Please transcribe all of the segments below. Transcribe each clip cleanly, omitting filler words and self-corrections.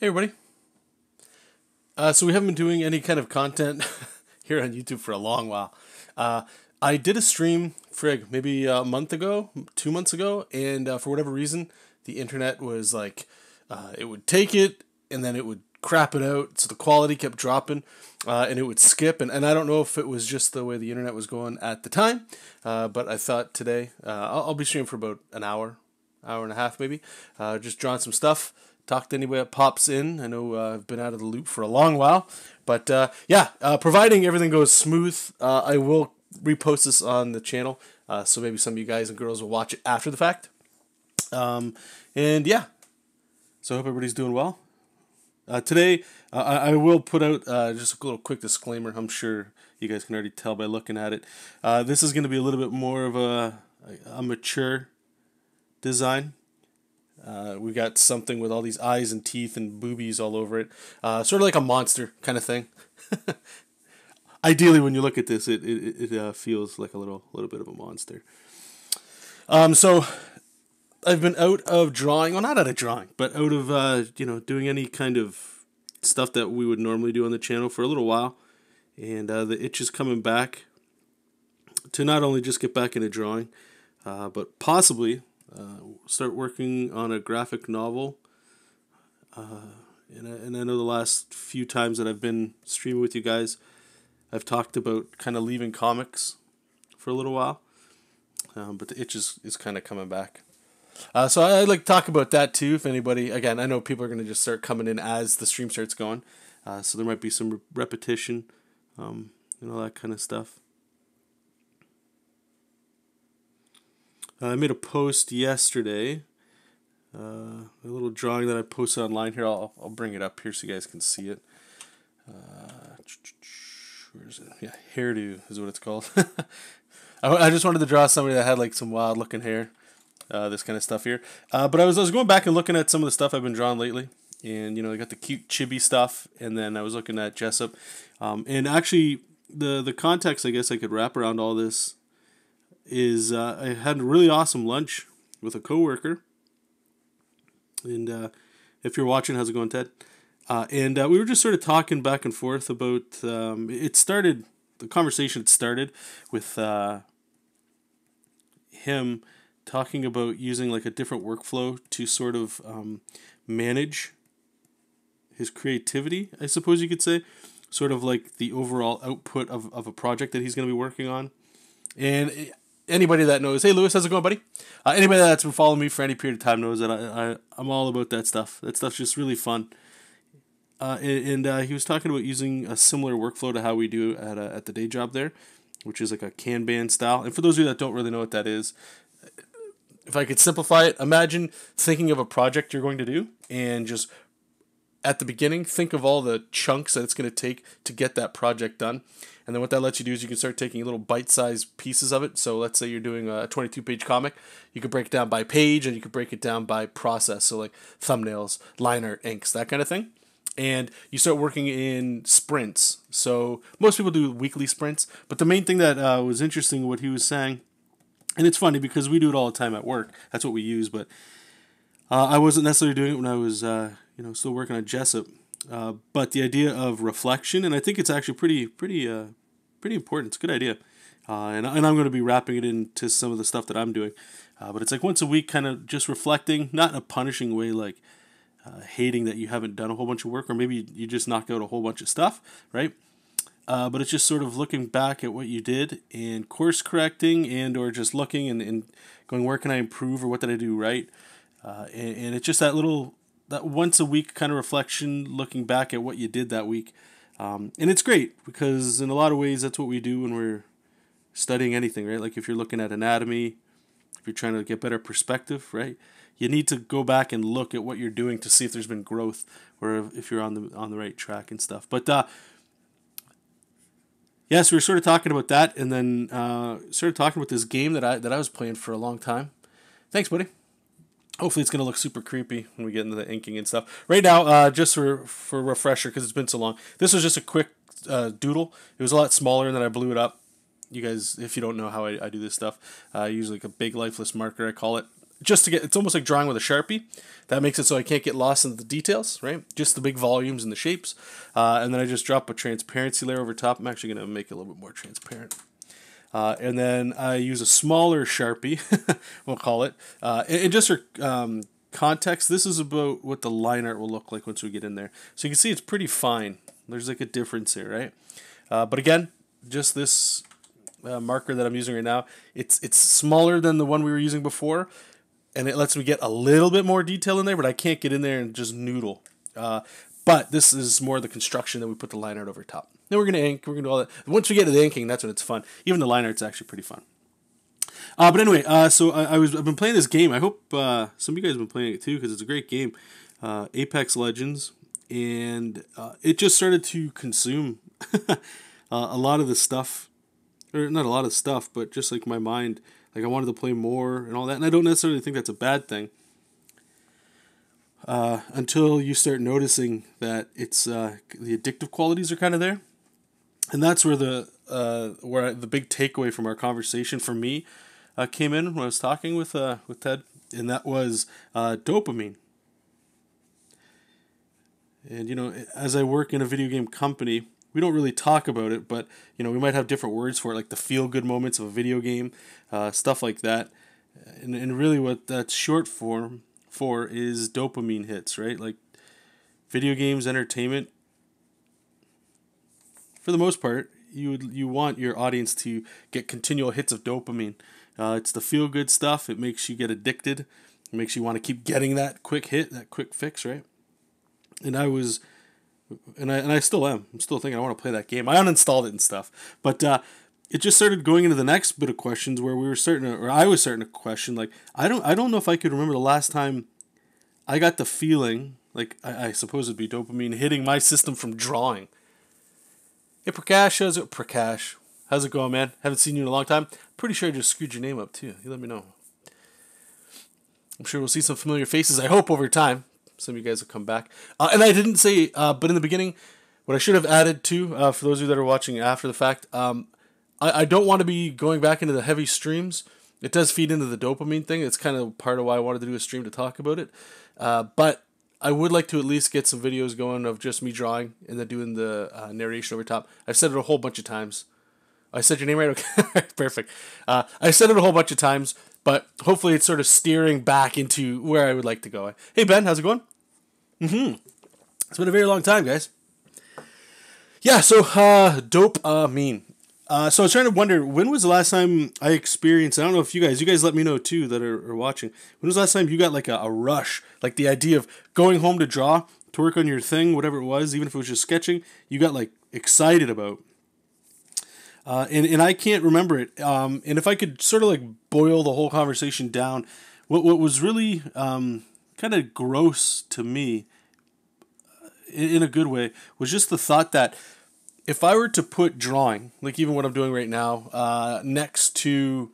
Hey everybody. So we haven't been doing any kind of content here on YouTube for a long while. I did a stream, maybe a month ago, 2 months ago, and for whatever reason, the internet was like, it would take it and then it would crap it out, so the quality kept dropping, and it would skip, and I don't know if it was just the way the internet was going at the time, but I thought today, I'll be streaming for about an hour and a half maybe, just drawing some stuff. Talk to anybody that pops in. I know I've been out of the loop for a long while, but providing everything goes smooth, I will repost this on the channel, so maybe some of you guys and girls will watch it after the fact. And yeah, so I hope everybody's doing well. Today, I will put out just a little quick disclaimer. I'm sure you guys can already tell by looking at it. This is going to be a little bit more of a mature design. We got something with all these eyes and teeth and boobies all over it. Sort of like a monster kind of thing. Ideally, when you look at this, it feels like a little bit of a monster. So I've been out of drawing. Well, not out of drawing, but out of doing any kind of stuff that we would normally do on the channel for a little while. And the itch is coming back to not only just get back into drawing, but possibly start working on a graphic novel. And I know the last few times that I've been streaming with you guys, I've talked about kind of leaving comics for a little while. But the itch is kind of coming back. So I'd like to talk about that too. If anybody, again, I know people are going to just start coming in as the stream starts going. So there might be some repetition, and all that kind of stuff. I made a post yesterday, a little drawing that I posted online here. I'll bring it up here so you guys can see it. Where is it? Yeah, hairdo is what it's called. I just wanted to draw somebody that had like some wild looking hair, this kind of stuff here. But I was going back and looking at some of the stuff I've been drawing lately, and I got the cute chibi stuff, and then I was looking at JESOP, and actually the context I guess I could wrap around all this is I had a really awesome lunch with a coworker, and if you're watching, how's it going, Ted? And we were just sort of talking back and forth about. The conversation started with him talking about using like a different workflow to sort of manage his creativity, I suppose you could say, sort of like the overall output of a project that he's going to be working on, and. Anybody that knows, hey Lewis, how's it going, buddy? Anybody that's been following me for any period of time knows that I'm all about that stuff. That stuff's just really fun. And he was talking about using a similar workflow to how we do at the day job there, which is like a Kanban style. And for those of you that don't really know what that is, if I could simplify it, imagine thinking of a project you're going to do and just at the beginning, think of all the chunks that it's going to take to get that project done. And then what that lets you do is you can start taking little bite-sized pieces of it. So let's say you're doing a 22-page comic. You could break it down by page, and you could break it down by process. So like thumbnails, line art, inks, that kind of thing. And you start working in sprints. So most people do weekly sprints. But the main thing that was interesting, what he was saying, and it's funny because we do it all the time at work. That's what we use. But I wasn't necessarily doing it when I was still working on JESOP. But the idea of reflection, and I think it's actually pretty important. It's a good idea, and I'm going to be wrapping it into some of the stuff that I'm doing. But it's like once a week, kind of just reflecting, not in a punishing way, like hating that you haven't done a whole bunch of work, or maybe you just knocked out a whole bunch of stuff, right? But it's just sort of looking back at what you did and course correcting, and or just looking and going, where can I improve, or what did I do right? And it's just that once a week kind of reflection, looking back at what you did that week. And it's great because in a lot of ways that's what we do when we're studying anything, right? Like if you're looking at anatomy, if you're trying to get better perspective, right? You need to go back and look at what you're doing to see if there's been growth or if you're on the right track and stuff. But so we were sort of talking about that, and then started talking about this game that I was playing for a long time. Thanks, buddy. Hopefully it's going to look super creepy when we get into the inking and stuff. Right now, just for a refresher, because it's been so long, this was just a quick doodle. It was a lot smaller, and then I blew it up. You guys, if you don't know how I do this stuff, I use like a big lifeless marker, I call it. just to get, it's almost like drawing with a Sharpie. That makes it so I can't get lost in the details, right? Just the big volumes and the shapes. And then I just drop a transparency layer over top. I'm actually going to make it a little bit more transparent. And then I use a smaller Sharpie, we'll call it. And just for context, this is about what the line art will look like once we get in there. So you can see it's pretty fine. There's like a difference here, right? But again, just this marker that I'm using right now, it's smaller than the one we were using before, and it lets me get a little bit more detail in there, but I can't get in there and just noodle. But this is more the construction that we put the line art over top. Then we're going to ink, we're going to do all that. Once we get to the inking, that's when it's fun. Even the line art's actually pretty fun. But anyway, so I've been playing this game. I hope some of you guys have been playing it too, because it's a great game. Apex Legends, and it just started to consume a lot of the stuff, or not a lot of stuff, but just like my mind, like I wanted to play more and all that, and I don't necessarily think that's a bad thing. Until you start noticing that it's the addictive qualities are kind of there, and that's where the big takeaway from our conversation for me came in when I was talking with Ted, and that was dopamine. And as I work in a video game company, we don't really talk about it, but we might have different words for it, like the feel-good moments of a video game, stuff like that, and really what that's short for is dopamine hits, right? Like video games, entertainment. For the most part, you want your audience to get continual hits of dopamine. It's the feel-good stuff. It makes you get addicted. It makes you want to keep getting that quick hit, that quick fix, right? And I still am. I'm still thinking I want to play that game. I uninstalled it and stuff, but it just started going into the next bit of questions where I was starting to question, like, I don't know if I could remember the last time I got the feeling, like, I suppose it'd be dopamine hitting my system from drawing. Hey, Prakash, how's it going, man? Haven't seen you in a long time. Pretty sure I just screwed your name up, too. You let me know. I'm sure we'll see some familiar faces, I hope, over time. Some of you guys will come back. And I didn't say, but in the beginning, what I should have added, too, for those of you that are watching after the fact, I don't want to be going back into the heavy streams. It does feed into the dopamine thing. It's kind of part of why I wanted to do a stream to talk about it. But I would like to at least get some videos going of just me drawing and then doing the narration over top. I've said it a whole bunch of times. I said your name right? Okay, perfect. I said it a whole bunch of times, but hopefully it's sort of steering back into where I would like to go. Hey, Ben, how's it going? It's been a very long time, guys. Yeah, so dopamine. So I was trying to wonder, when was the last time I experienced, I don't know if you guys let me know too that are watching, when was the last time you got like a rush, like the idea of going home to draw, to work on your thing, whatever it was, even if it was just sketching, you got like excited about. And I can't remember it. And if I could sort of like boil the whole conversation down, what was really kind of gross to me, in a good way, was just the thought that if I were to put drawing, like even what I'm doing right now, next to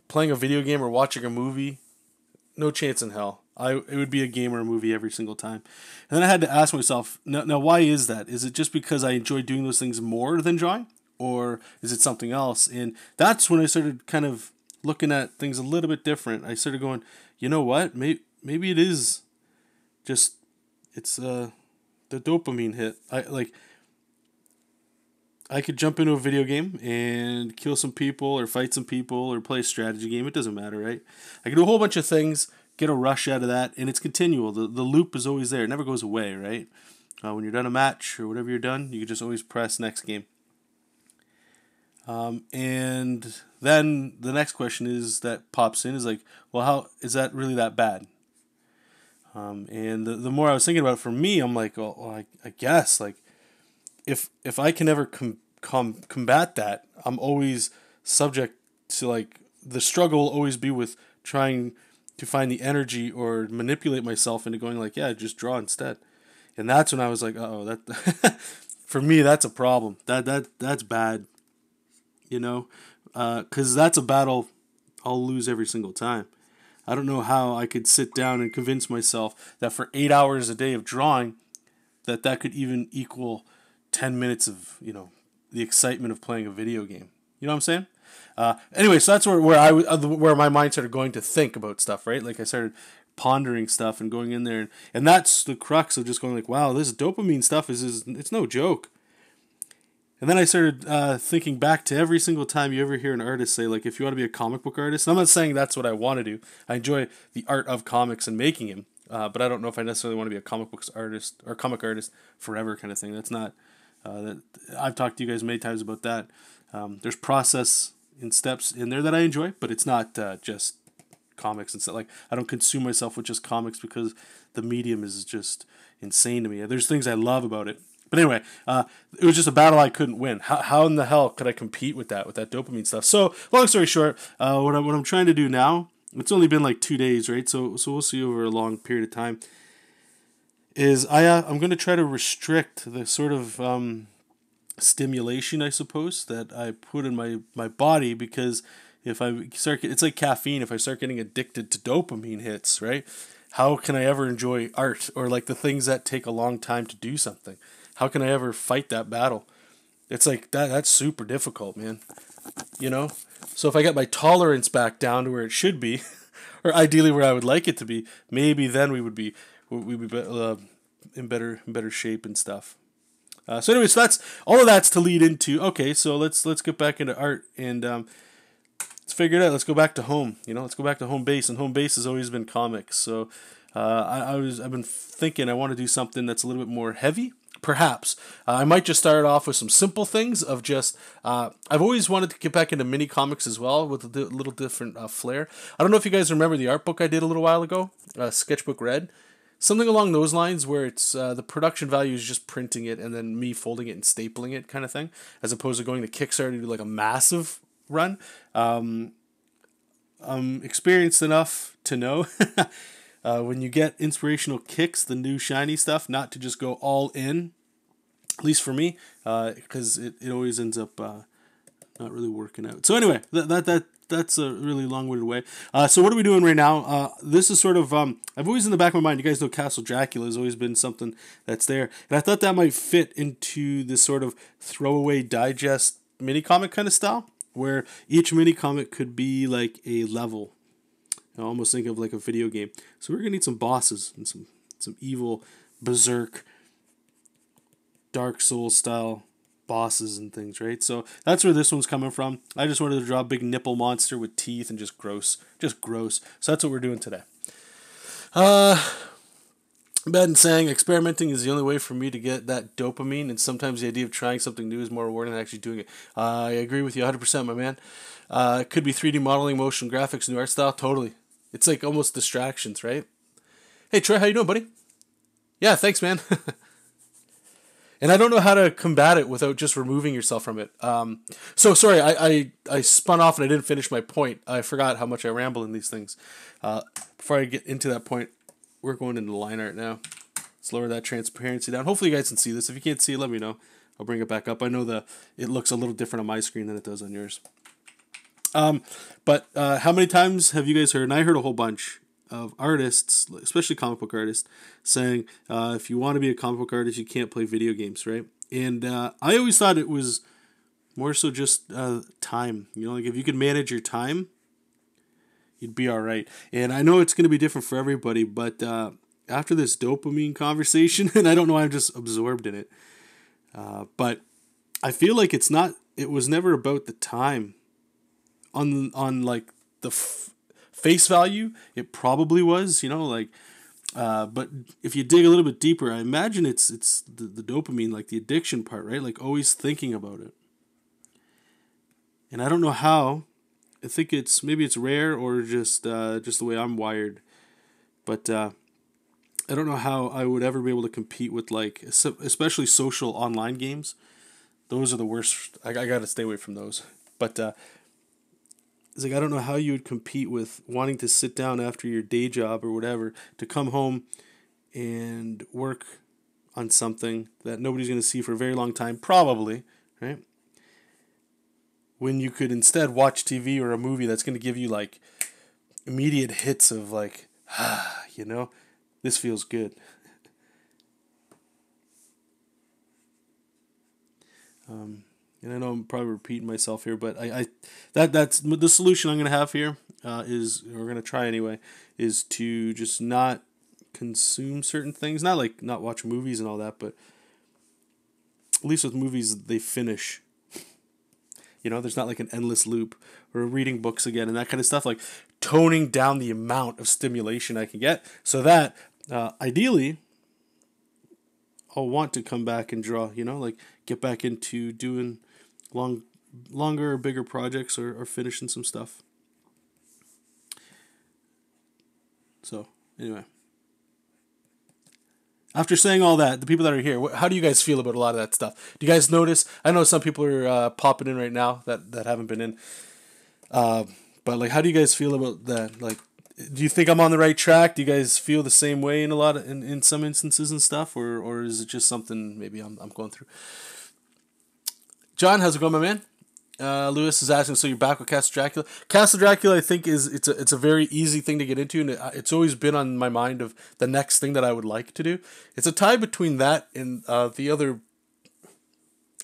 playing a video game or watching a movie, no chance in hell. It would be a game or a movie every single time. And then I had to ask myself, now why is that? Is it just because I enjoy doing those things more than drawing? Or is it something else? And that's when I started kind of looking at things a little bit different. I started going, you know what? Maybe it is just, it's the dopamine hit. I could jump into a video game and kill some people or fight some people or play a strategy game. It doesn't matter, right? I can do a whole bunch of things, get a rush out of that, and it's continual. The loop is always there. It never goes away, right? When you're done a match or whatever you're done, you can just always press next game. And then the next question that pops in is like, well, how is that really that bad? And the more I was thinking about it, for me, I'm like, well, I guess, like, if I can ever combat that, I'm always subject to, like, the struggle will always be with trying to find the energy or manipulate myself into going like, yeah, just draw instead. And that's when I was like, that for me, that's a problem. That's bad, because that's a battle I'll lose every single time. I don't know how I could sit down and convince myself that for 8 hours a day of drawing, that could even equal 10 minutes of, the excitement of playing a video game. You know what I'm saying? Anyway, so that's where my mind started going to think about stuff, right? Like I started pondering stuff and going in there, and that's the crux of just going like, wow, this dopamine stuff is it's no joke. And then I started thinking back to every single time you ever hear an artist say, like, if you want to be a comic book artist, and I'm not saying that's what I want to do. I enjoy the art of comics and making them, but I don't know if I necessarily want to be a comic books artist or comic artist forever kind of thing. That's not, I've talked to you guys many times about that. There's process and steps in there that I enjoy, but it's not just comics and stuff. Like, I don't consume myself with just comics because the medium is just insane to me. There's things I love about it. But anyway, it was just a battle I couldn't win. How in the hell could I compete with that dopamine stuff? So, long story short, what I'm trying to do now, it's only been like 2 days, right? So we'll see over a long period of time, is I'm going to try to restrict the sort of stimulation, I suppose, that I put in my body, because if I start, it's like caffeine. If I start getting addicted to dopamine hits, right? How can I ever enjoy art or like the things that take a long time to do something? How can I ever fight that battle? It's like that's super difficult, man. You know? So if I get my tolerance back down to where it should be, or ideally where I would like it to be, maybe then we'd be in better shape and stuff. So anyways, that's all of that's to lead into, okay, so let's get back into art and let's figure it out. Let's go back to home. Let's go back to home base, and home base has always been comics. So I've been thinking I want to do something that's a little bit more heavy. Perhaps I might just start off with some simple things of just. I've always wanted to get back into mini comics as well with a little different flair. I don't know if you guys remember the art book I did a little while ago, Sketchbook Red. Something along those lines where it's the production value is just printing it and then me folding it and stapling it kind of thing, as opposed to going to Kickstarter to do like a massive run. I'm experienced enough to know when you get inspirational kicks, the new shiny stuff, not to just go all in, at least for me, because it always ends up not really working out. So anyway, that's a really long-winded way. So what are we doing right now? This is sort of, I've always in the back of my mind, you guys know Castle Dracula has always been something that's there. And I thought that might fit into this sort of throwaway digest mini-comic kind of style, where each mini-comic could be like a level. I almost think of like a video game. So we're going to need some bosses and some evil, berserk, Dark Souls style bosses and things, right? So that's where this one's coming from. I just wanted to draw a big nipple monster with teeth and just gross. So that's what we're doing today. Bad in saying experimenting is the only way for me to get that dopamine, and sometimes the idea of trying something new is more rewarding than actually doing it. I agree with you 100%, my man. It could be 3D modeling, motion graphics, new art style. Totally. It's like almost distractions, right? Hey, Troy, how you doing, buddy? Yeah, thanks, man. And I don't know how to combat it without just removing yourself from it. So sorry, I spun off and I didn't finish my point. I forgot how much I ramble in these things. Before I get into that point, we're going into line art now. Let's lower that transparency down. Hopefully you guys can see this. If you can't see it, let me know. I'll bring it back up. I know it looks a little different on my screen than it does on yours. But how many times have you guys heard, and I heard a whole bunch of artists, especially comic book artists, saying if you want to be a comic book artist, you can't play video games, right? And I always thought it was more so just time. Like if you could manage your time, you'd be all right. And I know it's going to be different for everybody, but after this dopamine conversation, and I don't know, I'm just absorbed in it, but I feel like it was never about the time. On like the face value, it probably was, but if you dig a little bit deeper, I imagine it's the dopamine, like the addiction part, right? Like always thinking about it. And I don't know how. I think maybe it's rare or just the way I'm wired, but I don't know how I would ever be able to compete with like especially social online games. Those are the worst. I gotta stay away from those. But it's like I don't know how you would compete with wanting to sit down after your day job or whatever to come home and work on something that nobody's going to see for a very long time, probably, right? When you could instead watch TV or a movie that's going to give you like immediate hits of like, this feels good. and I know I'm probably repeating myself here, but that's the solution I'm going to have here, is, we're going to try anyway, is to just not consume certain things. Not like not watch movies and all that, but at least with movies, they finish. There's not like an endless loop, or reading books again and that kind of stuff. Like toning down the amount of stimulation I can get, so that ideally I'll want to come back and draw. Like get back into doing longer or bigger projects, or finishing some stuff. So anyway, after saying all that, the people that are here, how do you guys feel about a lot of that stuff? Do you guys notice? I know some people are popping in right now that haven't been in. But like, how do you guys feel about that? Like, do you think I'm on the right track? Do you guys feel the same way in some instances and stuff, or is it just something maybe I'm going through? John, how's it going, my man? Lewis is asking, so you're back with Castle Dracula? Castle Dracula, I think it's a very easy thing to get into, and it's always been on my mind of the next thing that I would like to do. It's a tie between that and the other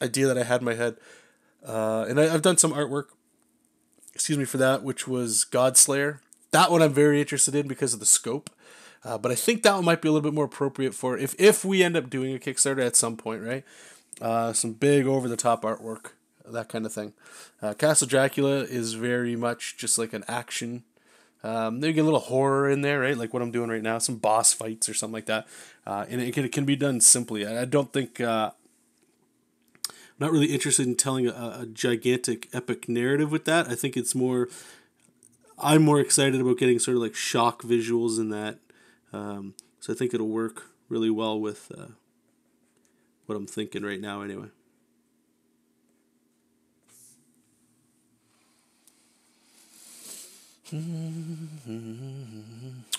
idea that I had in my head, and I've done some artwork. Excuse me for that, which was Godslayer. That one I'm very interested in because of the scope, but I think that one might be a little bit more appropriate for if we end up doing a Kickstarter at some point, right? Some big over the top artwork, that kind of thing. Castle Dracula is very much just like an action. They get a little horror in there, right? Like what I'm doing right now, some boss fights or something like that. And it can be done simply. I don't think. I'm not really interested in telling a gigantic epic narrative with that. I think it's more. I'm more excited about getting sort of like shock visuals in that. So I think it'll work really well with what I'm thinking right now, anyway.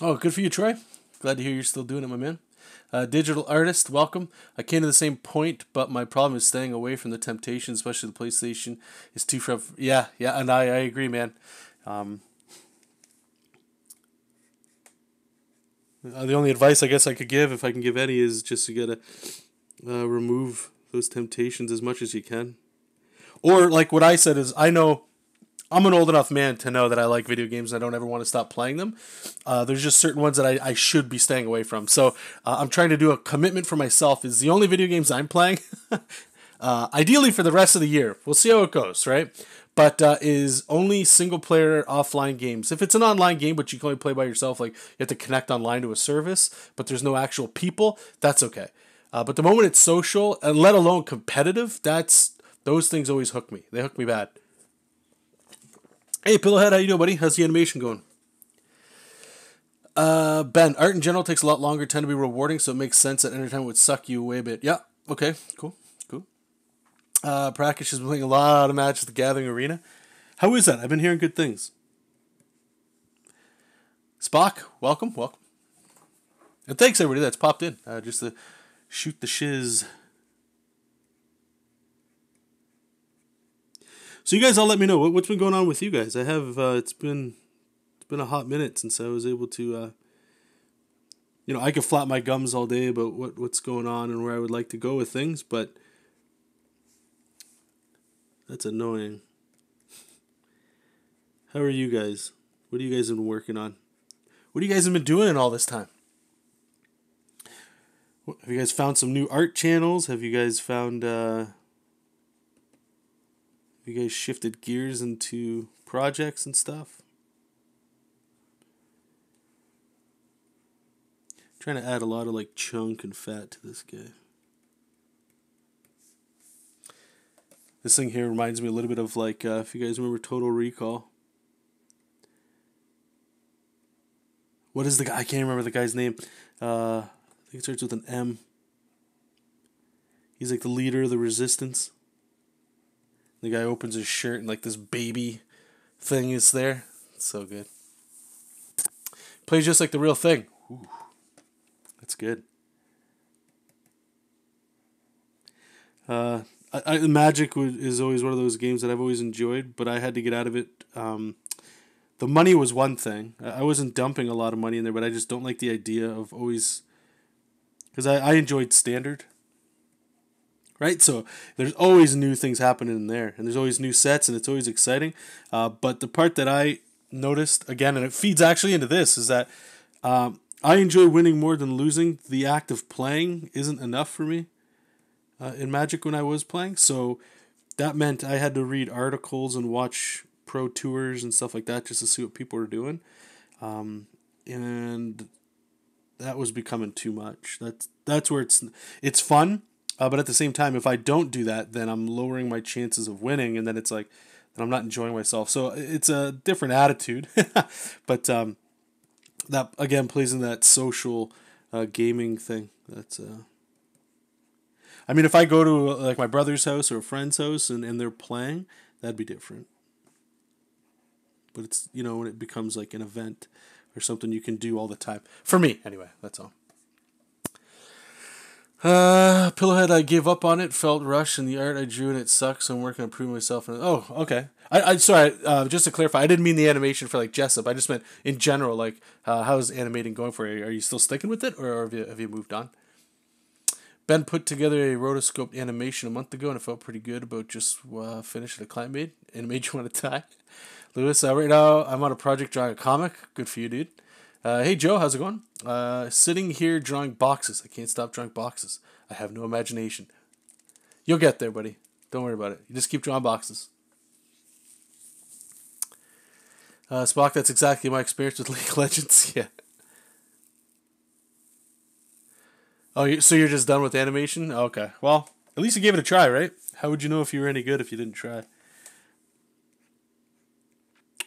Oh, good for you, Troy. Glad to hear you're still doing it, my man. Digital artist, welcome. I came to the same point, but my problem is staying away from the temptation, especially the PlayStation. Is too rough. Yeah, and I agree, man. The only advice I guess I could give, if I can give any, is just to gotta remove those temptations as much as you can. Or like what I said is, I know I'm an old enough man to know that I like video games and I don't ever want to stop playing them. There's just certain ones that I should be staying away from. So I'm trying to do a commitment for myself. Is the only video games I'm playing, ideally for the rest of the year. We'll see how it goes, right? But is only single player offline games. If it's an online game, but you can only play by yourself, like you have to connect online to a service, but there's no actual people, that's okay. But the moment it's social, and let alone competitive, those things always hook me. They hook me bad. Hey, Pillowhead, how you doing, buddy? How's the animation going? Ben, art in general takes a lot longer, tend to be rewarding, so it makes sense that entertainment would suck you away a bit. Yeah, okay, cool. Prakash has been playing a lot of Magic the Gathering Arena. How is that? I've been hearing good things. Spock, welcome. And thanks, everybody that's popped in, just to shoot the shiz. So you guys all let me know what's been going on with you guys. I have it's been a hot minute since I was able to I could flap my gums all day about what's going on and where I would like to go with things, but that's annoying. How are you guys? What have you guys been working on? What have you guys been doing in all this time? Have you guys found some new art channels? Have you guys found have you guys shifted gears into projects and stuff? I'm trying to add a lot of like chunk and fat to this guy. This thing here reminds me a little bit of like if you guys remember Total Recall. What is the guy? I can't remember the guy's name. I think it starts with an M. He's like the leader of the resistance. The guy opens his shirt and like this baby thing is there. It's so good. Plays just like the real thing. Ooh, that's good. Magic is always one of those games that I've always enjoyed, but I had to get out of it. The money was one thing. I wasn't dumping a lot of money in there, but I just don't like the idea of always... Because I enjoyed Standard. right? So there's always new things happening in there, and there's always new sets, and it's always exciting. But the part that I noticed again, and it feeds actually into this, is that I enjoy winning more than losing. The act of playing isn't enough for me in Magic when I was playing. So that meant I had to read articles and watch pro tours and stuff like that just to see what people were doing. And that was becoming too much. That's where it's fun, but at the same time, if I don't do that, then I'm lowering my chances of winning, and then it's like, then I'm not enjoying myself. So it's a different attitude, but that again plays in that social gaming thing. That's I mean, if I go to like my brother's house or a friend's house and they're playing, that'd be different. But it's, when it becomes like an event or something you can do all the time. For me, anyway, that's all. Pillowhead, I gave up on it, felt rushed, and the art I drew and it sucks, so I'm working on improving myself. Oh, okay. I sorry, just to clarify, I didn't mean the animation for like JESOP. I just meant in general, like, how's animating going for you? Are you still sticking with it, or have you moved on? Ben put together a rotoscoped animation a month ago, and it felt pretty good about just finishing a client made, and it made you want to die. Lewis, right now I'm on a project drawing a comic. Good for you, dude. Hey, Joe, how's it going? Sitting here drawing boxes. I can't stop drawing boxes. I have no imagination. You'll get there, buddy. Don't worry about it. You just keep drawing boxes. Spock, that's exactly my experience with League of Legends. Yeah. Oh, so you're just done with animation? Okay. Well, at least you gave it a try, right? How would you know if you were any good if you didn't try?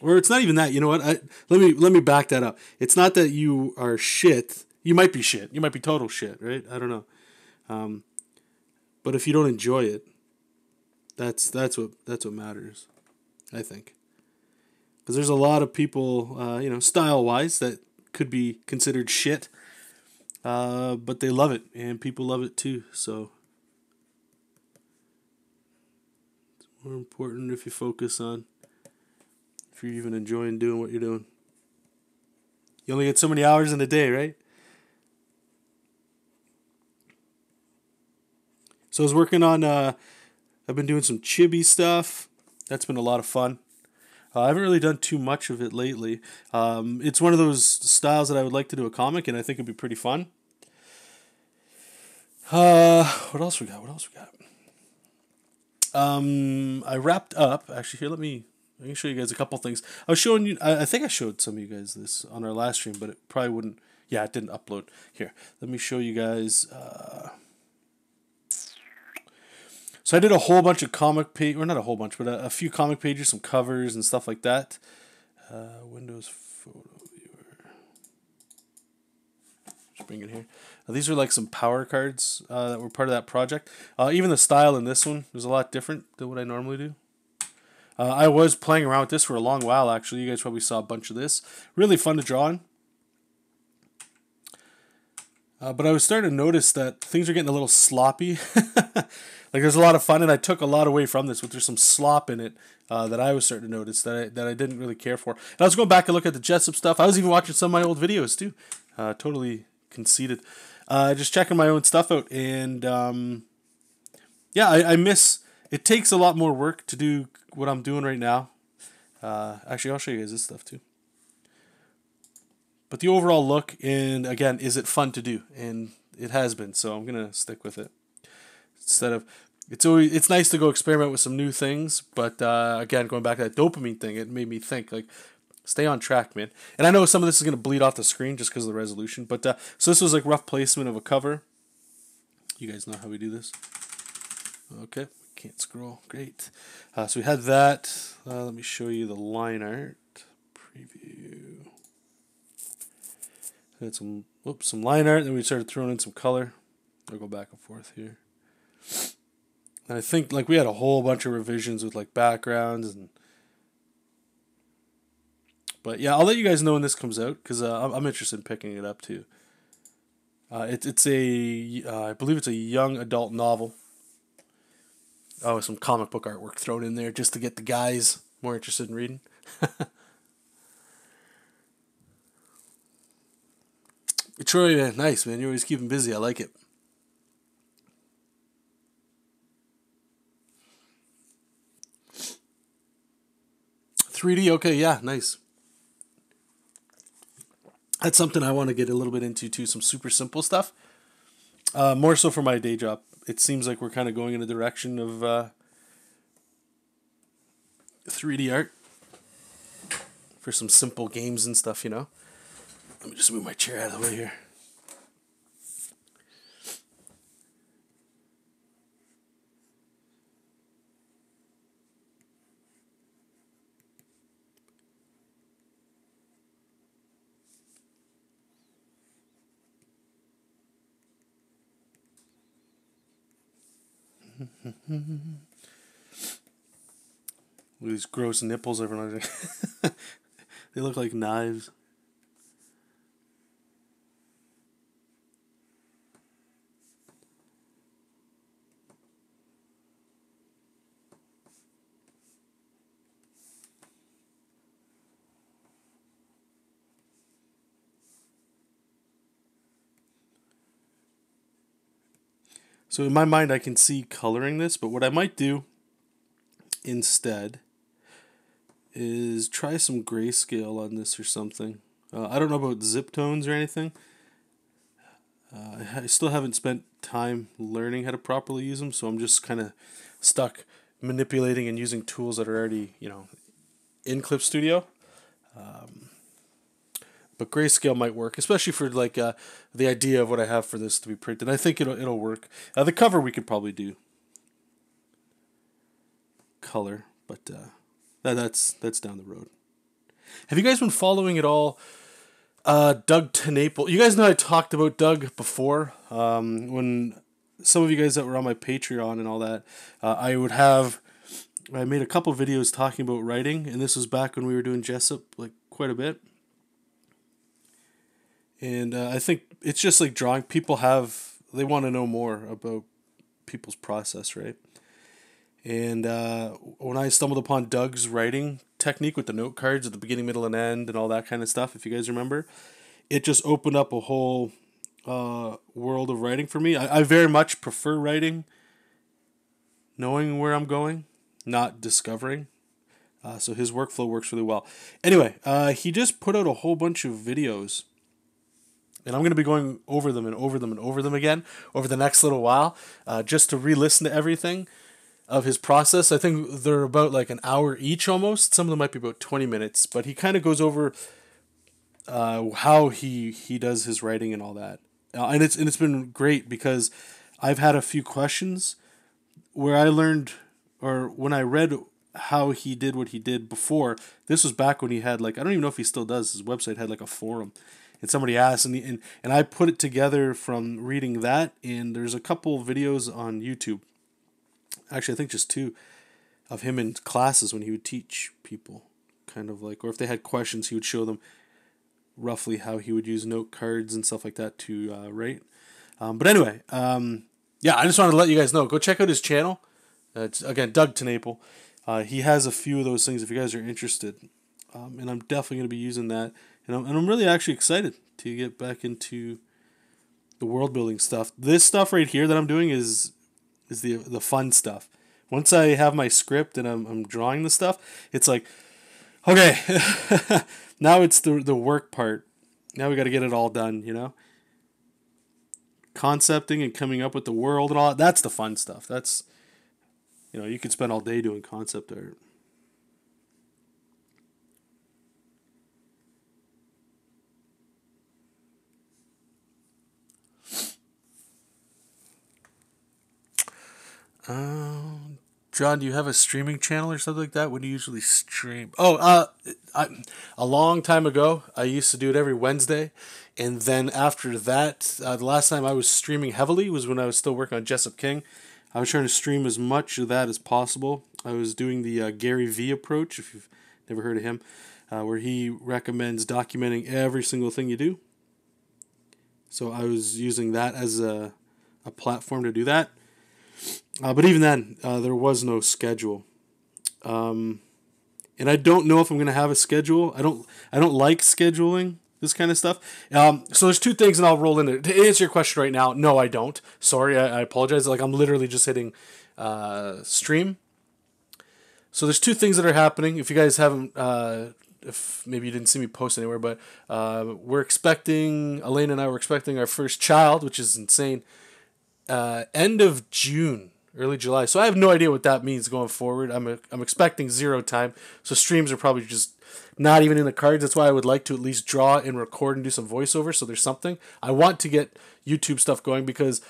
Or it's not even that. You know what? Let me back that up. It's not that you are shit. You might be shit. You might be total shit, right? I don't know. But if you don't enjoy it, that's what matters, I think. Because there's a lot of people, style wise, that could be considered shit, but they love it, and people love it too. So it's more important if you focus on if you're even enjoying doing what you're doing. You only get so many hours in a day, right? So I was working on, I've been doing some chibi stuff. That's been a lot of fun. I haven't really done too much of it lately. It's one of those styles that I would like to do a comic, and I think it'd be pretty fun. What else we got? I wrapped up. Actually, here, I can show you guys a couple things. I was showing you, I think I showed some of you guys this on our last stream, but it probably wouldn't, it didn't upload. Here, let me show you guys, so I did a whole bunch of or not a whole bunch, but a few comic pages, some covers and stuff like that. Windows Photo Viewer. Just bring it here. These are like some power cards that were part of that project. Even the style in this one was a lot different than what I normally do. I was playing around with this for a long while, actually. You guys probably saw a bunch of this. Really fun to draw on. But I was starting to notice that things are getting a little sloppy. Like, there's a lot of fun, and I took a lot away from this, but there's some slop in it that I was starting to notice that I didn't really care for. And I was going back and look at the JESOP stuff. I was even watching some of my old videos, too. Totally conceited. Just checking my own stuff out, and I miss... It takes a lot more work to do what I'm doing right now. Actually, I'll show you guys this stuff, too. But the overall look, and again, is it fun to do? And it has been, so I'm going to stick with it. It's nice to go experiment with some new things, but again, going back to that dopamine thing, it made me think, like, stay on track, man. And I know some of this is going to bleed off the screen just because of the resolution, but so this was like rough placement of a cover. You guys know how we do this. Okay, can't scroll. Great. So we had that. Let me show you the line art preview. Had some line art, then we started throwing in some color. I'll go back and forth here. And I think like we had a whole bunch of revisions with like backgrounds but yeah, I'll let you guys know when this comes out because I'm interested in picking it up too. It's I believe it's a young adult novel. Oh, some comic book artwork thrown in there just to get the guys more interested in reading. Troy, nice man. You're always keeping busy. I like it. 3D, okay, yeah, nice. That's something I want to get a little bit into too, some super simple stuff. More so for my day job. It seems like we're kind of going in the direction of 3D art for some simple games and stuff, you know. Let me just move my chair out of the way here. Look at these gross nipples everyone. They look like knives. So in my mind, I can see coloring this, but what I might do instead is try some grayscale on this or something. I don't know about zip tones or anything. I still haven't spent time learning how to properly use them, so I'm just kind of stuck manipulating and using tools that are already, you know, in Clip Studio. But grayscale might work, especially for like the idea of what I have for this to be printed. I think it'll work. The cover we could probably do color, but that's down the road. Have you guys been following at all? Doug Tenaple. You guys know I talked about Doug before. When some of you guys that were on my Patreon and all that, I made a couple videos talking about writing, and this was back when we were doing JESOP like quite a bit. And I think it's just like drawing. They want to know more about people's process, right? And when I stumbled upon Doug's writing technique with the note cards at the beginning, middle, and end and all that kind of stuff, if you guys remember, it just opened up a whole world of writing for me. I very much prefer writing, knowing where I'm going, not discovering. So his workflow works really well. Anyway, he just put out a whole bunch of videos. And I'm going to be going over them and over them and over them again over the next little while, just to re-listen to everything of his process. I think they're about like an hour each almost. Some of them might be about 20 minutes, but he kind of goes over how he does his writing and all that. And it's been great because I've had a few questions where I learned, or when I read how he did what he did before. This was back when he had like, I don't even know if he still does. His website had like a forum. And somebody asked, and I put it together from reading that, and there's a couple videos on YouTube. Actually, I think just two of him in classes when he would teach people, kind of like, or if they had questions, he would show them roughly how he would use note cards and stuff like that to write. But anyway, yeah, I just wanted to let you guys know. Go check out his channel. It's, again, Doug Tenaple. He has a few of those things if you guys are interested. And I'm definitely going to be using that. And I'm really actually excited to get back into the world building stuff. This stuff right here that I'm doing is the fun stuff. Once I have my script and I'm drawing the stuff, it's like, okay, now it's the work part. Now we got to get it all done, you know? Concepting and coming up with the world and all that, that's the fun stuff. That's, you know, you could spend all day doing concept art. John, do you have a streaming channel or something like that? When do you usually stream? Oh, a long time ago, I used to do it every Wednesday. And then after that, the last time I was streaming heavily was when I was still working on JESOP King. I was trying to stream as much of that as possible. I was doing the Gary V approach, if you've never heard of him, where he recommends documenting every single thing you do. So I was using that as a platform to do that. But even then, there was no schedule, and I don't know if I'm going to have a schedule. I don't like scheduling this kind of stuff. So there's two things, and I'll roll in there. To answer your question right now, no, I don't. Sorry, I apologize. Like I'm literally just hitting stream. So there's two things that are happening. If you guys haven't, if maybe you didn't see me post anywhere, but Elaine and I were expecting our first child, which is insane. End of June, early July. So I have no idea what that means going forward. I'm expecting 0 time. So streams are probably just not even in the cards. That's why I would like to at least draw and record and do some voiceover. So there's something. I want to get YouTube stuff going because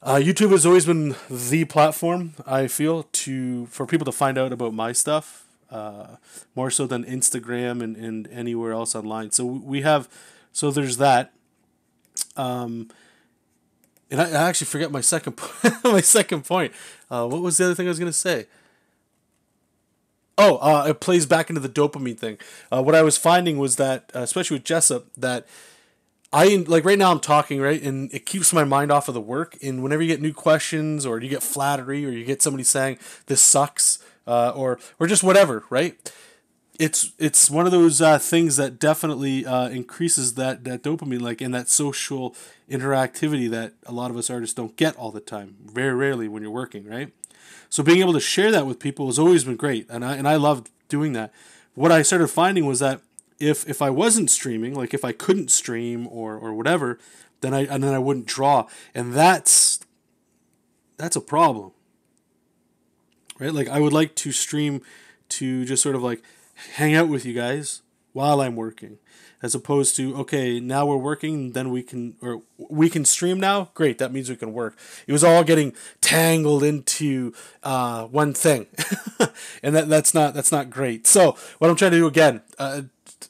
YouTube has always been the platform, I feel, for people to find out about my stuff, more so than Instagram and anywhere else online. So there's that. And I actually forget my second my second point. What was the other thing I was gonna say? Oh, it plays back into the dopamine thing. What I was finding was that, especially with JESOP, that like right now I'm talking, right, and it keeps my mind off of the work. And whenever you get new questions, or you get flattery, or you get somebody saying this sucks, or just whatever, right? It's one of those things that definitely increases that dopamine, like, in that social interactivity that a lot of us artists don't get all the time, very rarely when you're working, right? So being able to share that with people has always been great, and I loved doing that. What I started finding was that if I wasn't streaming, like if I couldn't stream or whatever, then I wouldn't draw, and that's a problem, right? Like I would like to stream to just sort of like hang out with you guys while I'm working, as opposed to, okay, now we're working, then we can stream now. Great, that means we can work. It was all getting tangled into one thing, and that's not great. So what I'm trying to do again,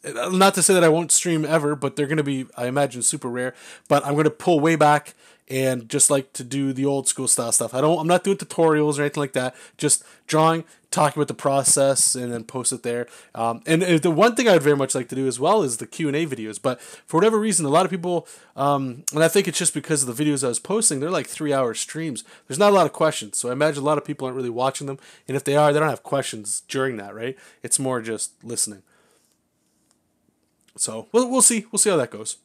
not to say that I won't stream ever, but they're going to be, I imagine, super rare. But I'm going to pull way back and just like to do the old school style stuff. I'm not doing tutorials or anything like that. Just drawing, talking about the process, and then post it there. And the one thing I would very much like to do as well is the Q&A videos. But for whatever reason, a lot of people, and I think it's just because of the videos I was posting, they're like 3-hour streams. There's not a lot of questions, so I imagine a lot of people aren't really watching them. And if they are, they don't have questions during that, right? It's more just listening. So we'll see. We'll see how that goes.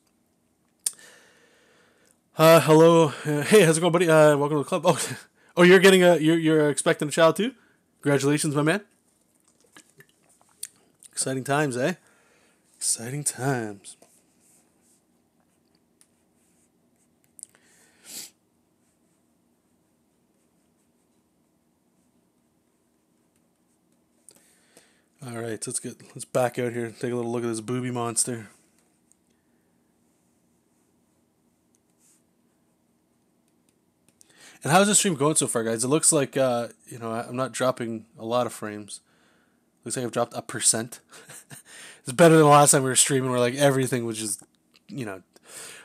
Hello. Hey, how's it going, buddy? Welcome to the club. Oh, you're getting you're expecting a child too? Congratulations, my man. Exciting times, eh? Exciting times. All right, let's back out here and take a little look at this booby monster. And how's the stream going so far, guys? It looks like I'm not dropping a lot of frames. Looks like I've dropped 1%. It's better than the last time we were streaming, where like everything was just, you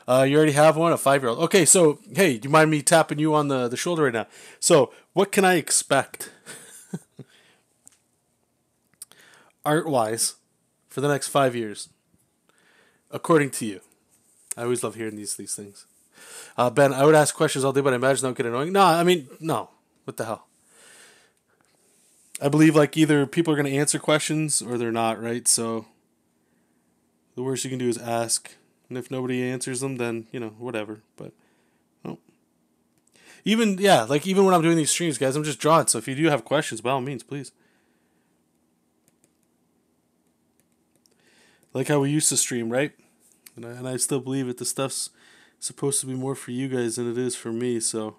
already have one, a 5-year-old. Okay, so hey, do you mind me tapping you on the shoulder right now? So what can I expect, art-wise, for the next 5 years, according to you? I always love hearing these things. Ben, I would ask questions all day, but I imagine that would get annoying. No, I mean, no. What the hell? I believe like either people are going to answer questions or they're not, right? So the worst you can do is ask. And if nobody answers them, then, whatever. But, well. Even when I'm doing these streams, guys, I'm just drawing. So if you do have questions, by all means, please. Like how we used to stream, right? And I still believe it. The stuff's supposed to be more for you guys than it is for me. So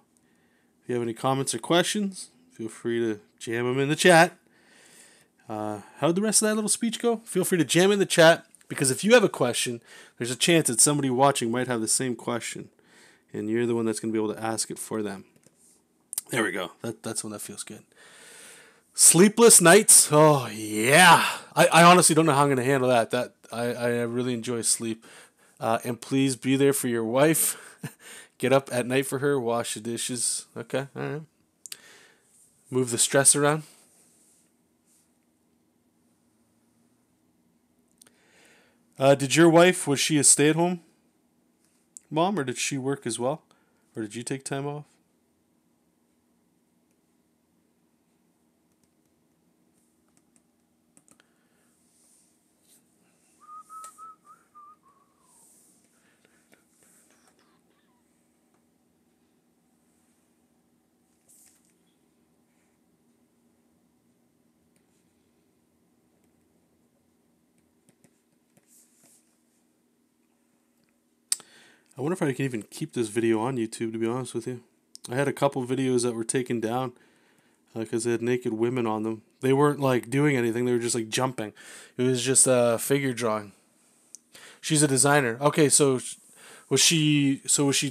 if you have any comments or questions, feel free to jam them in the chat. How'd the rest of that little speech go? Feel free to jam in the chat, because if you have a question, there's a chance that somebody watching might have the same question, and you're the one that's going to be able to ask it for them. There we go. That's when that feels good. Sleepless nights? Oh, yeah. I honestly don't know how I'm going to handle that. I really enjoy sleep. And please be there for your wife. Get up at night for her. Wash the dishes. Okay, all right. Move the stress around. Did your wife, was she a stay-at-home mom, or did she work as well? Or did you take time off? I wonder if I can even keep this video on YouTube, to be honest with you. I had a couple videos that were taken down because they had naked women on them. They weren't like doing anything, they were just like jumping. It was just a figure drawing. She's a designer. Okay, so was she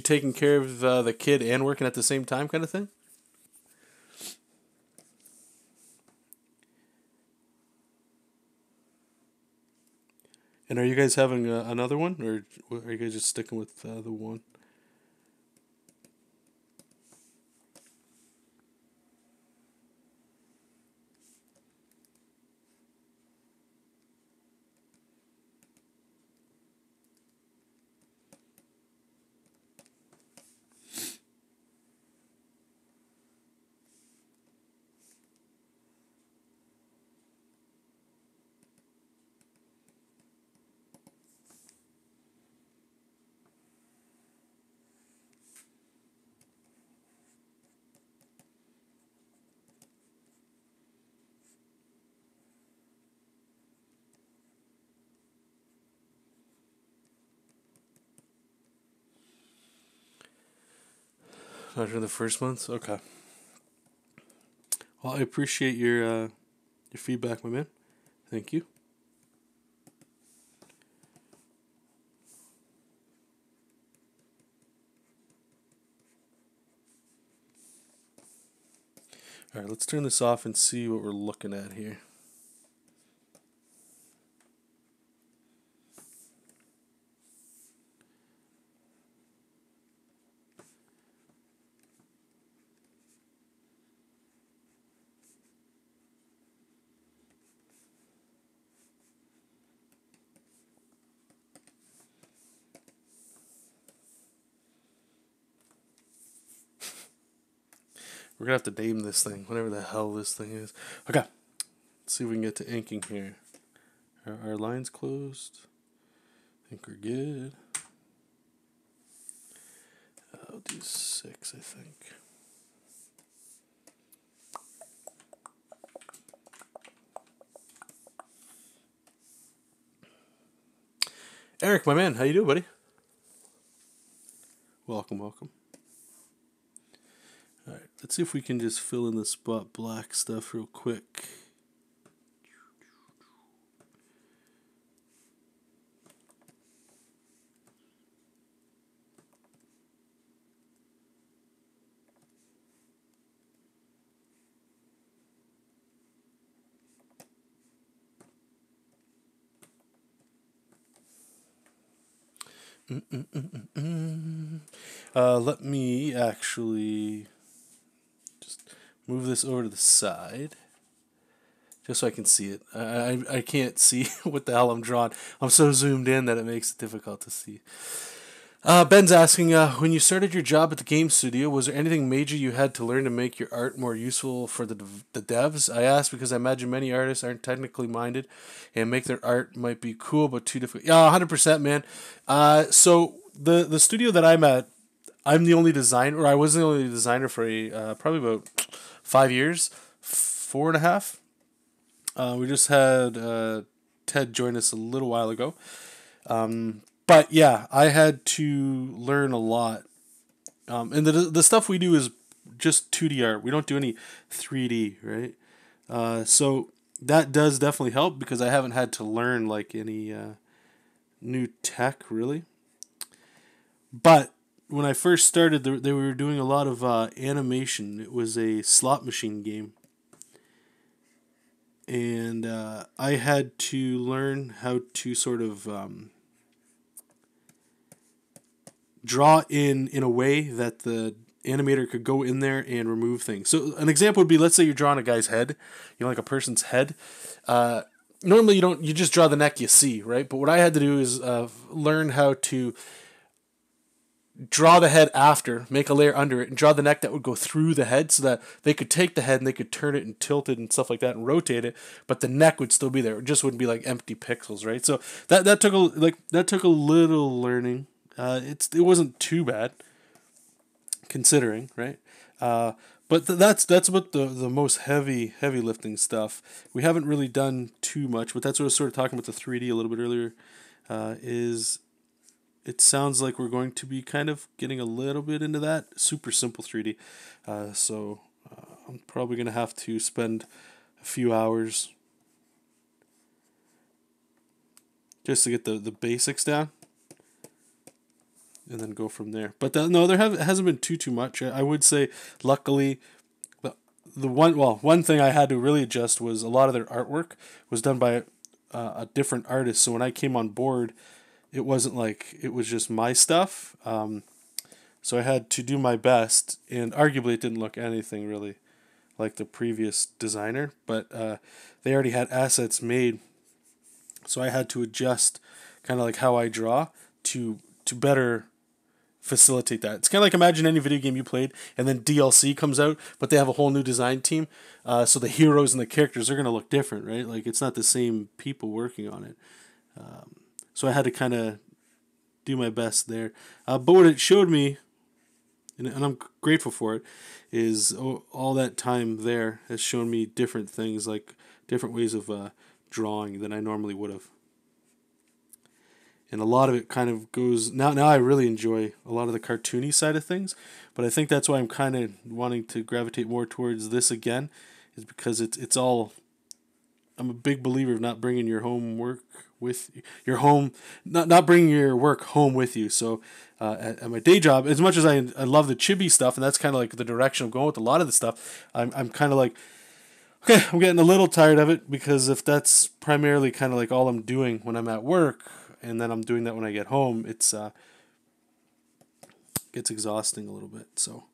taking care of the kid and working at the same time kind of thing? And are you guys having another one, or are you guys just sticking with the one? After the first month? Okay. Well, I appreciate your feedback, my man. Thank you. All right, let's turn this off and see what we're looking at here. We're going to have to name this thing, whatever the hell this thing is. Okay, let's see if we can get to inking here. Are our lines closed? I think we're good. I'll do 6, I think. Eric, my man, how you doing, buddy? Welcome, welcome. Alright, let's see if we can just fill in the spot black stuff real quick. Let me actually just move this over to the side, just so I can see it. I can't see what the hell I'm drawing. I'm so zoomed in that it makes it difficult to see. Ben's asking, when you started your job at the game studio, was there anything major you had to learn to make your art more useful for the devs? I asked because I imagine many artists aren't technically minded and make their art might be cool but too difficult. Yeah, 100%, man. So the studio that I'm at, I'm the only designer, or I was the only designer for probably about 5 years, 4.5. We just had Ted join us a little while ago. But yeah, I had to learn a lot. And the stuff we do is just 2D art. We don't do any 3D, right? So that does definitely help because I haven't had to learn like any new tech really. But when I first started, they were doing a lot of animation. It was a slot machine game. And I had to learn how to sort of draw in a way that the animator could go in there and remove things. So an example would be, let's say you're drawing a guy's head, like a person's head. Normally you just draw the neck you see, right? But what I had to do is learn how to draw the head after, make a layer under it, and draw the neck that would go through the head so that they could take the head and they could turn it and tilt it and stuff like that and rotate it, but the neck would still be there. It just wouldn't be like empty pixels, right? So that took a little learning. It wasn't too bad, considering, right? But that's about the most heavy lifting stuff. We haven't really done too much, but that's what I was sort of talking about the 3D a little bit earlier. Is it sounds like we're going to be kind of getting a little bit into that. Super simple 3D. So I'm probably going to have to spend a few hours just to get the basics down, and then go from there. But no, hasn't been too much. I would say, luckily, the one thing I had to really adjust was a lot of their artwork was done by a different artist. So when I came on board, it wasn't like it was just my stuff. So I had to do my best, and arguably it didn't look anything really like the previous designer, but they already had assets made, so I had to adjust kind of like how I draw to better facilitate that. It's kind of like, imagine any video game you played and then DLC comes out, but they have a whole new design team, so the heroes and the characters are going to look different, right? Like, it's not the same people working on it. So I had to kind of do my best there. But what it showed me, and I'm grateful for it, is all that time there has shown me different things, like different ways of drawing than I normally would have. And a lot of it kind of goes... Now I really enjoy a lot of the cartoony side of things, but I think that's why I'm kind of wanting to gravitate more towards this again, is because it's all... I'm a big believer of not bringing your homework with your home, not bringing your work home with you. So at my day job, as much as I love the chibi stuff, and that's kind of like the direction I'm going with a lot of the stuff, I'm kind of like, okay, I'm getting a little tired of it, because if that's primarily kind of like all I'm doing when I'm at work, and then I'm doing that when I get home, it's gets exhausting a little bit. So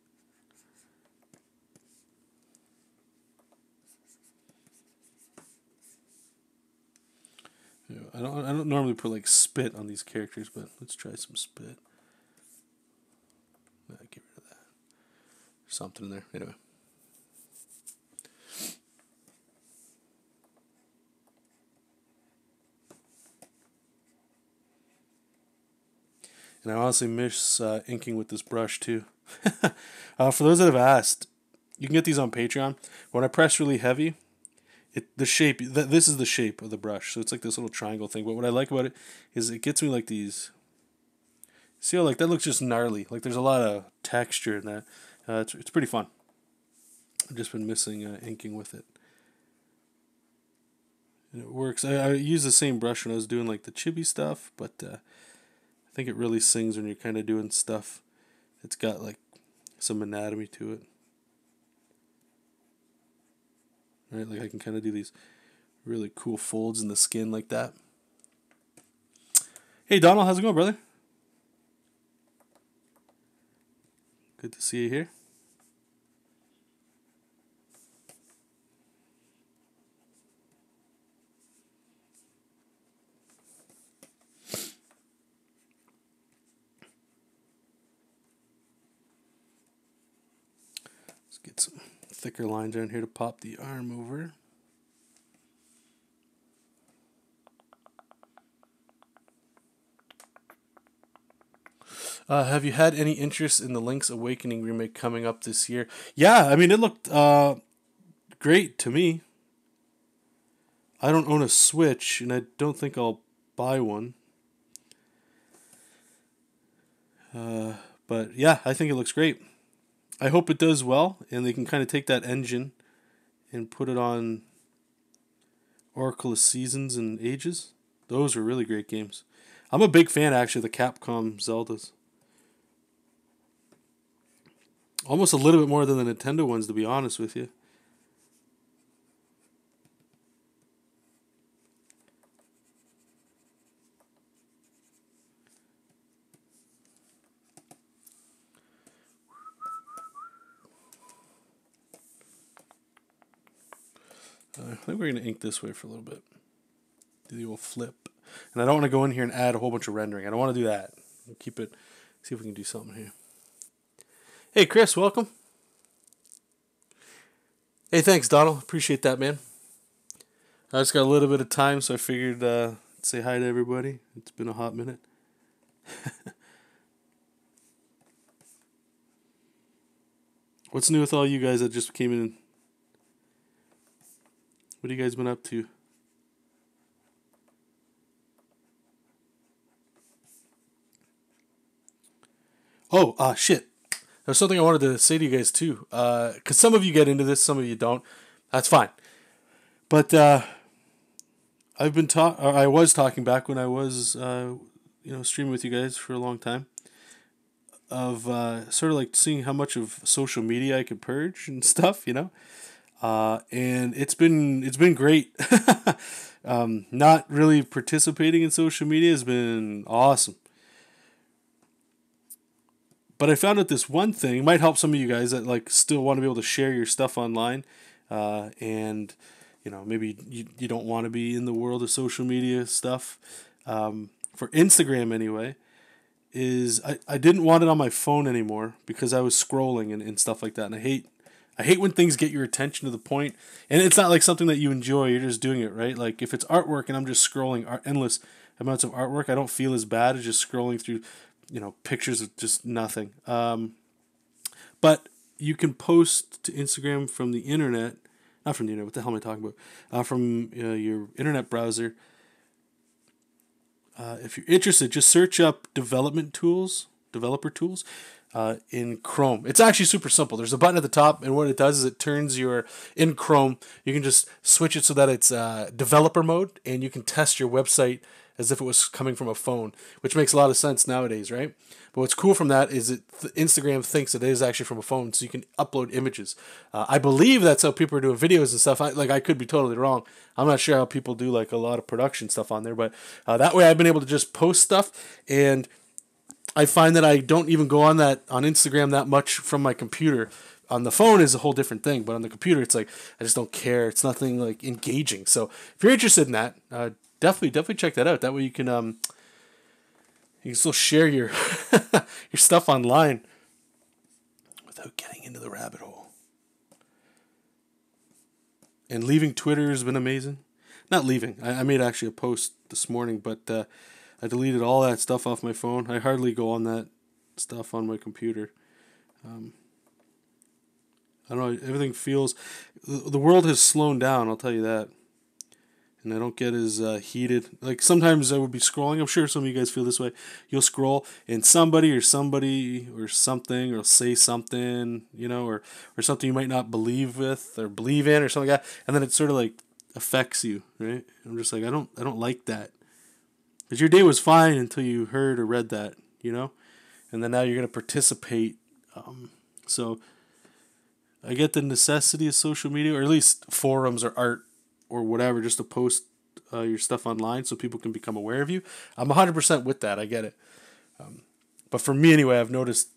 I don't normally put like spit on these characters, but let's try some spit. Get rid of that. There's something in there. Anyway. And I honestly miss inking with this brush too. For those that have asked, you can get these on Patreon. When I press really heavy, the shape, this is the shape of the brush. So it's like this little triangle thing. But what I like about it is it gets me like these... See how like that looks just gnarly. Like there's a lot of texture in that. It's pretty fun. I've just been missing inking with it. And it works. I use the same brush when I was doing like the chibi stuff, but I think it really sings when you're kind of doing stuff. It's got like some anatomy to it. Right, like I can kind of do these really cool folds in the skin like that. Hey Donald, how's it going, brother? Good to see you here. Let's get some thicker lines down here to pop the arm over. Have you had any interest in the Link's Awakening remake coming up this year? Yeah, I mean, it looked great to me. I don't own a Switch, and I don't think I'll buy one. But yeah, I think it looks great. I hope it does well, and they can kind of take that engine and put it on Oracle of Seasons and Ages. Those are really great games. I'm a big fan, actually, of the Capcom Zeldas. Almost a little bit more than the Nintendo ones, to be honest with you. I think we're going to ink this way for a little bit. Do the old flip. And I don't want to go in here and add a whole bunch of rendering. I don't want to do that. Keep it. See if we can do something here. Hey, Chris, welcome. Hey, thanks, Donald. Appreciate that, man. I just got a little bit of time, so I figured say hi to everybody. It's been a hot minute. What's new with all you guys that just came in? What have you guys been up to? Oh, shit. There's something I wanted to say to you guys too. Because some of you get into this, some of you don't. That's fine. But I was talking back when I was, streaming with you guys for a long time, of sort of like seeing how much of social media I could purge and stuff, and it's been great. Not really participating in social media has been awesome. But I found out this one thing, it might help some of you guys that like still want to be able to share your stuff online, and maybe you don't want to be in the world of social media stuff. For Instagram anyway, is I didn't want it on my phone anymore because I was scrolling and stuff like that, and I hate when things get your attention to the point, and it's not like something that you enjoy. You're just doing it, right? Like if it's artwork and I'm just scrolling endless amounts of artwork, I don't feel as bad as just scrolling through, pictures of just nothing. But you can post to Instagram from the internet, not from the internet. What the hell am I talking about? From your internet browser. If you're interested, just search up developer tools, in Chrome. It's actually super simple. There's a button at the top, and what it does is it turns in Chrome, you can just switch it so that it's developer mode, and you can test your website as if it was coming from a phone, which makes a lot of sense nowadays, right? But what's cool from that is Instagram thinks it is actually from a phone, so you can upload images. I believe that's how people are doing videos and stuff. I could be totally wrong. I'm not sure how people do like a lot of production stuff on there, but that way I've been able to just post stuff, and I find that I don't even go on Instagram that much from my computer. On the phone is a whole different thing, but on the computer it's like I just don't care. It's nothing like engaging. So if you're interested in that, definitely check that out. That way you can still share your your stuff online without getting into the rabbit hole. And leaving Twitter has been amazing. Not leaving. I made actually a post this morning, but I deleted all that stuff off my phone. I hardly go on that stuff on my computer. I don't know. Everything feels... The world has slowed down, I'll tell you that. And I don't get as heated. Like sometimes I would be scrolling. I'm sure some of you guys feel this way. You'll scroll and somebody or something or say something, or something you might not believe in or something like that. And then it sort of like affects you, right? I'm just like, I don't like that. Because your day was fine until you heard or read that, and then now you're going to participate. So I get the necessity of social media, or at least forums or art or whatever, just to post your stuff online so people can become aware of you. I'm 100% with that. I get it. But for me anyway, I've noticed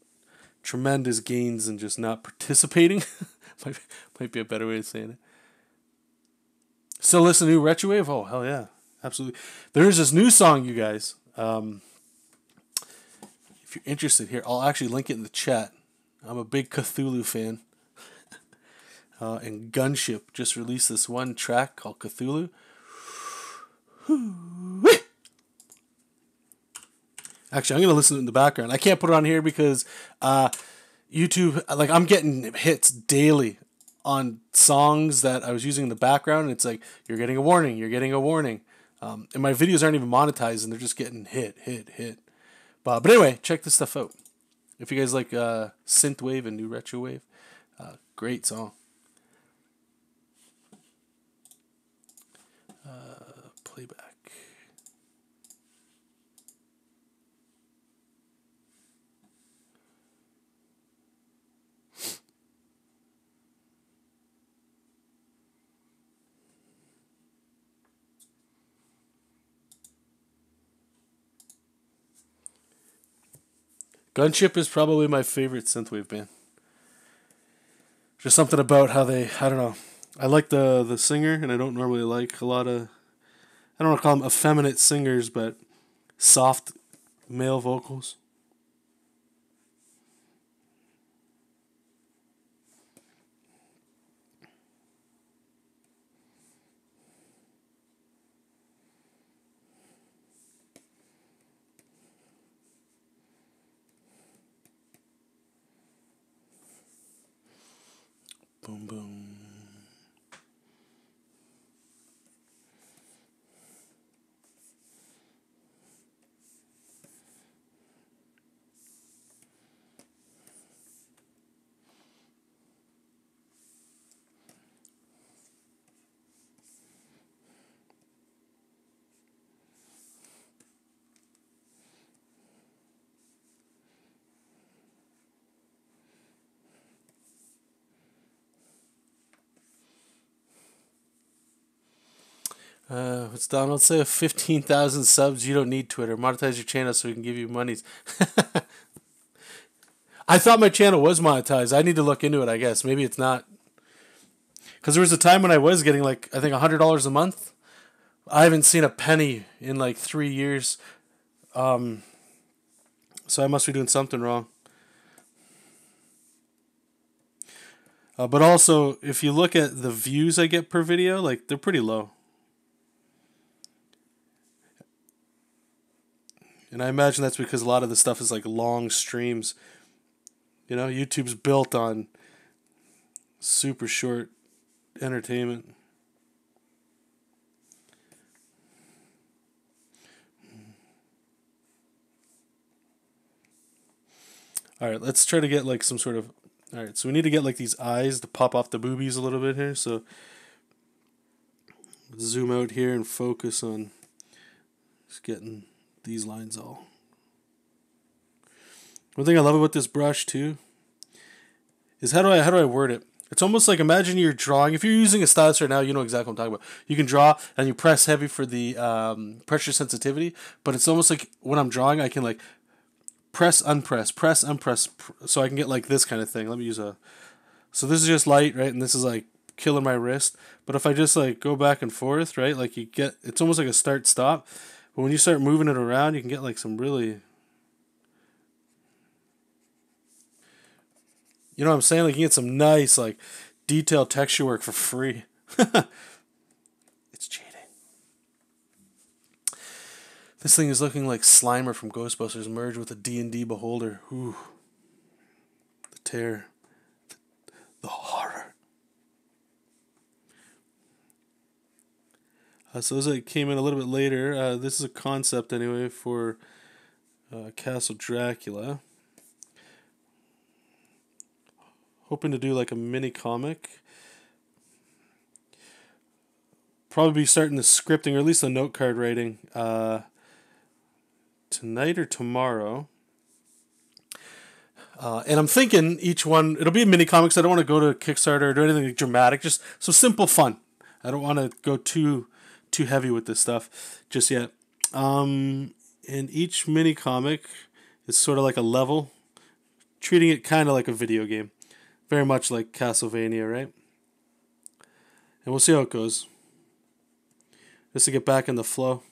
tremendous gains in just not participating. might be a better way of saying it. Still listen to Retrowave? Oh, hell yeah. Absolutely. There's this new song, you guys. If you're interested here, I'll actually link it in the chat. I'm a big Cthulhu fan. And Gunship just released this one track called Cthulhu. Actually, I'm going to listen to it in the background. I can't put it on here because YouTube, like I'm getting hits daily on songs that I was using in the background. And it's like, you're getting a warning. And my videos aren't even monetized, and they're just getting hit. But anyway, check this stuff out. If you guys like synthwave and new retrowave, great song. Playback. Gunship is probably my favorite synthwave band. Just something about how I don't know. I like the singer, and I don't normally like a lot of, I don't want to call them effeminate singers, but soft male vocals. Boom, boom. It's Donald say 15,000 subs. You don't need Twitter. Monetize your channel so we can give you monies. I thought my channel was monetized. I need to look into it, I guess. Maybe it's not. Because there was a time when I was getting like, I think $100 a month. I haven't seen a penny in like 3 years. So I must be doing something wrong. But also, if you look at the views I get per video, like they're pretty low. And I imagine that's because a lot of the stuff is like long streams. You know, YouTube's built on super short entertainment. All right, let's try to get like some sort of... All right, so we need to get like these eyes to pop off the boobies a little bit here. So zoom out here and focus on just getting these lines all. One thing I love about this brush too is how do I word it? It's almost like, imagine you're drawing. If you're using a stylus right now, you know exactly what I'm talking about. You can draw and you press heavy for the pressure sensitivity, but it's almost like when I'm drawing, I can like press, unpress, press, unpress, so I can get like this kind of thing. Let me use a... So this is just light, right? And this is like killing my wrist. But if I just like go back and forth, right? Like you get... It's almost like a start-stop. But when you start moving it around, you can get like some really... You know what I'm saying? Like you get some nice like detailed texture work for free. It's cheating. This thing is looking like Slimer from Ghostbusters merged with a D&D beholder. Ooh. The terror. The horror. So those that came in a little bit later, this is a concept anyway for Castle Dracula. Hoping to do like a mini comic. Probably be starting the scripting, or at least the note card writing, tonight or tomorrow. And I'm thinking each one, it'll be a mini comics. I don't want to go to Kickstarter or do anything dramatic, just some simple fun. I don't want to go too heavy with this stuff just yet. And each mini comic is sort of like a level, treating it kind of like a video game. Very much like Castlevania, right? And we'll see how it goes. Just to get back in the flow.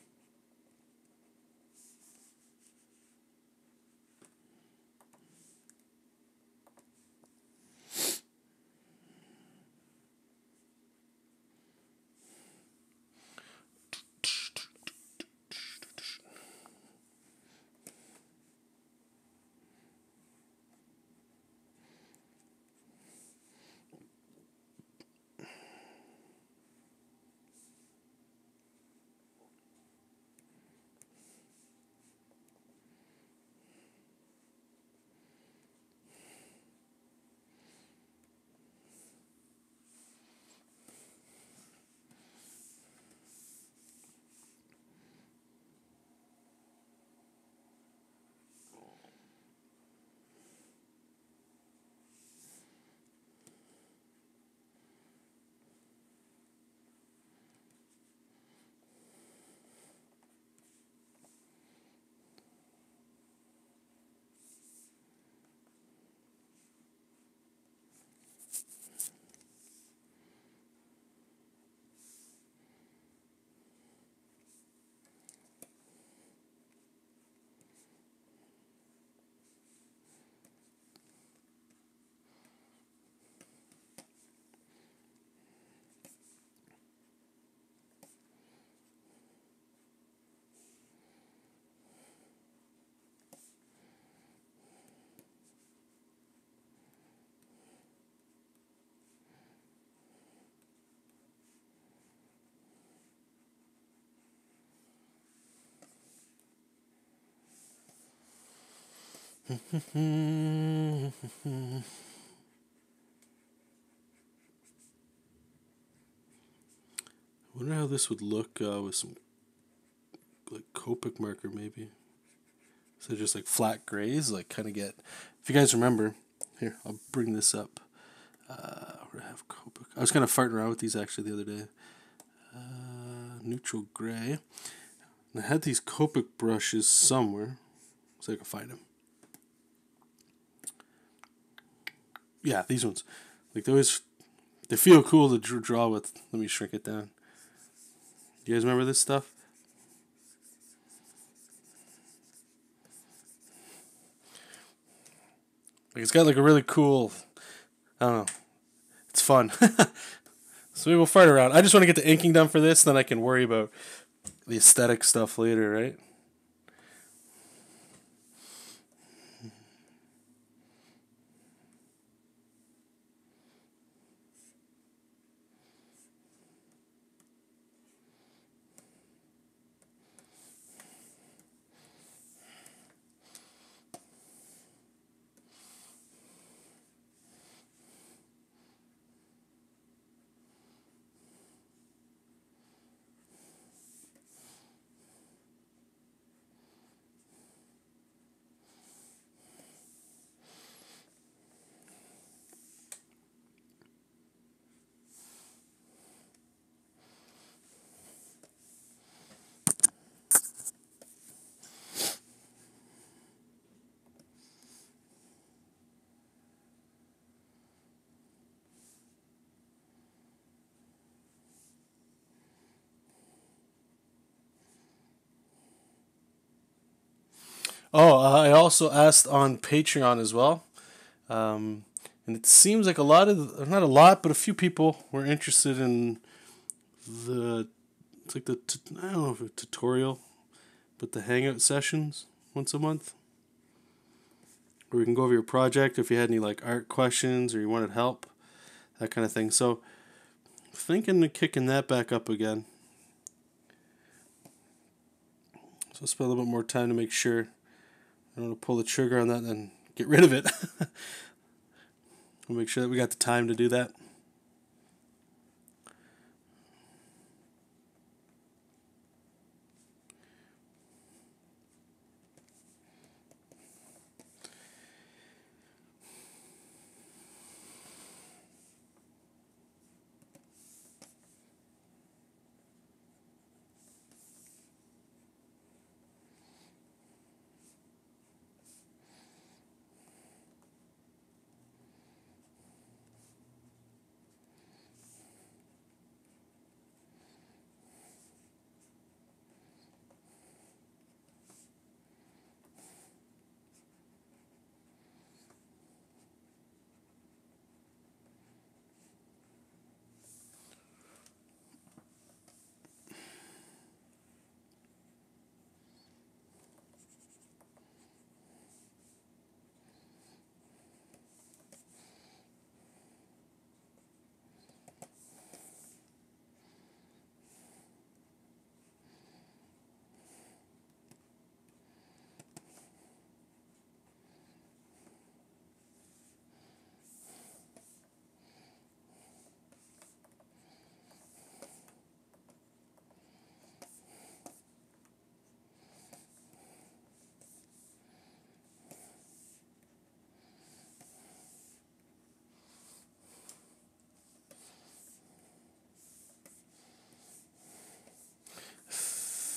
I wonder how this would look with some like Copic marker maybe. So just like flat grays, like kind of get... If you guys remember, here, I'll bring this up. Where I have Copic. I was kind of farting around with these actually the other day. neutral gray. And I had these Copic brushes somewhere. So I can find them. Yeah, these ones. Like they feel cool to draw with. Let me shrink it down. You guys remember this stuff? Like it's got like a really cool, I don't know. It's fun. So we will fight around. I just want to get the inking done for this, then I can worry about the aesthetic stuff later, right? Oh, I also asked on Patreon as well. And it seems like not a lot, but a few people were interested in it's like I don't know if it's a tutorial, but the hangout sessions once a month. Where we can go over your project if you had any like art questions or you wanted help, that kind of thing. So, thinking of kicking that back up again. So I'll spend a little bit more time to make sure I don't want to pull the trigger on that and then get rid of it. We'll make sure that we got the time to do that.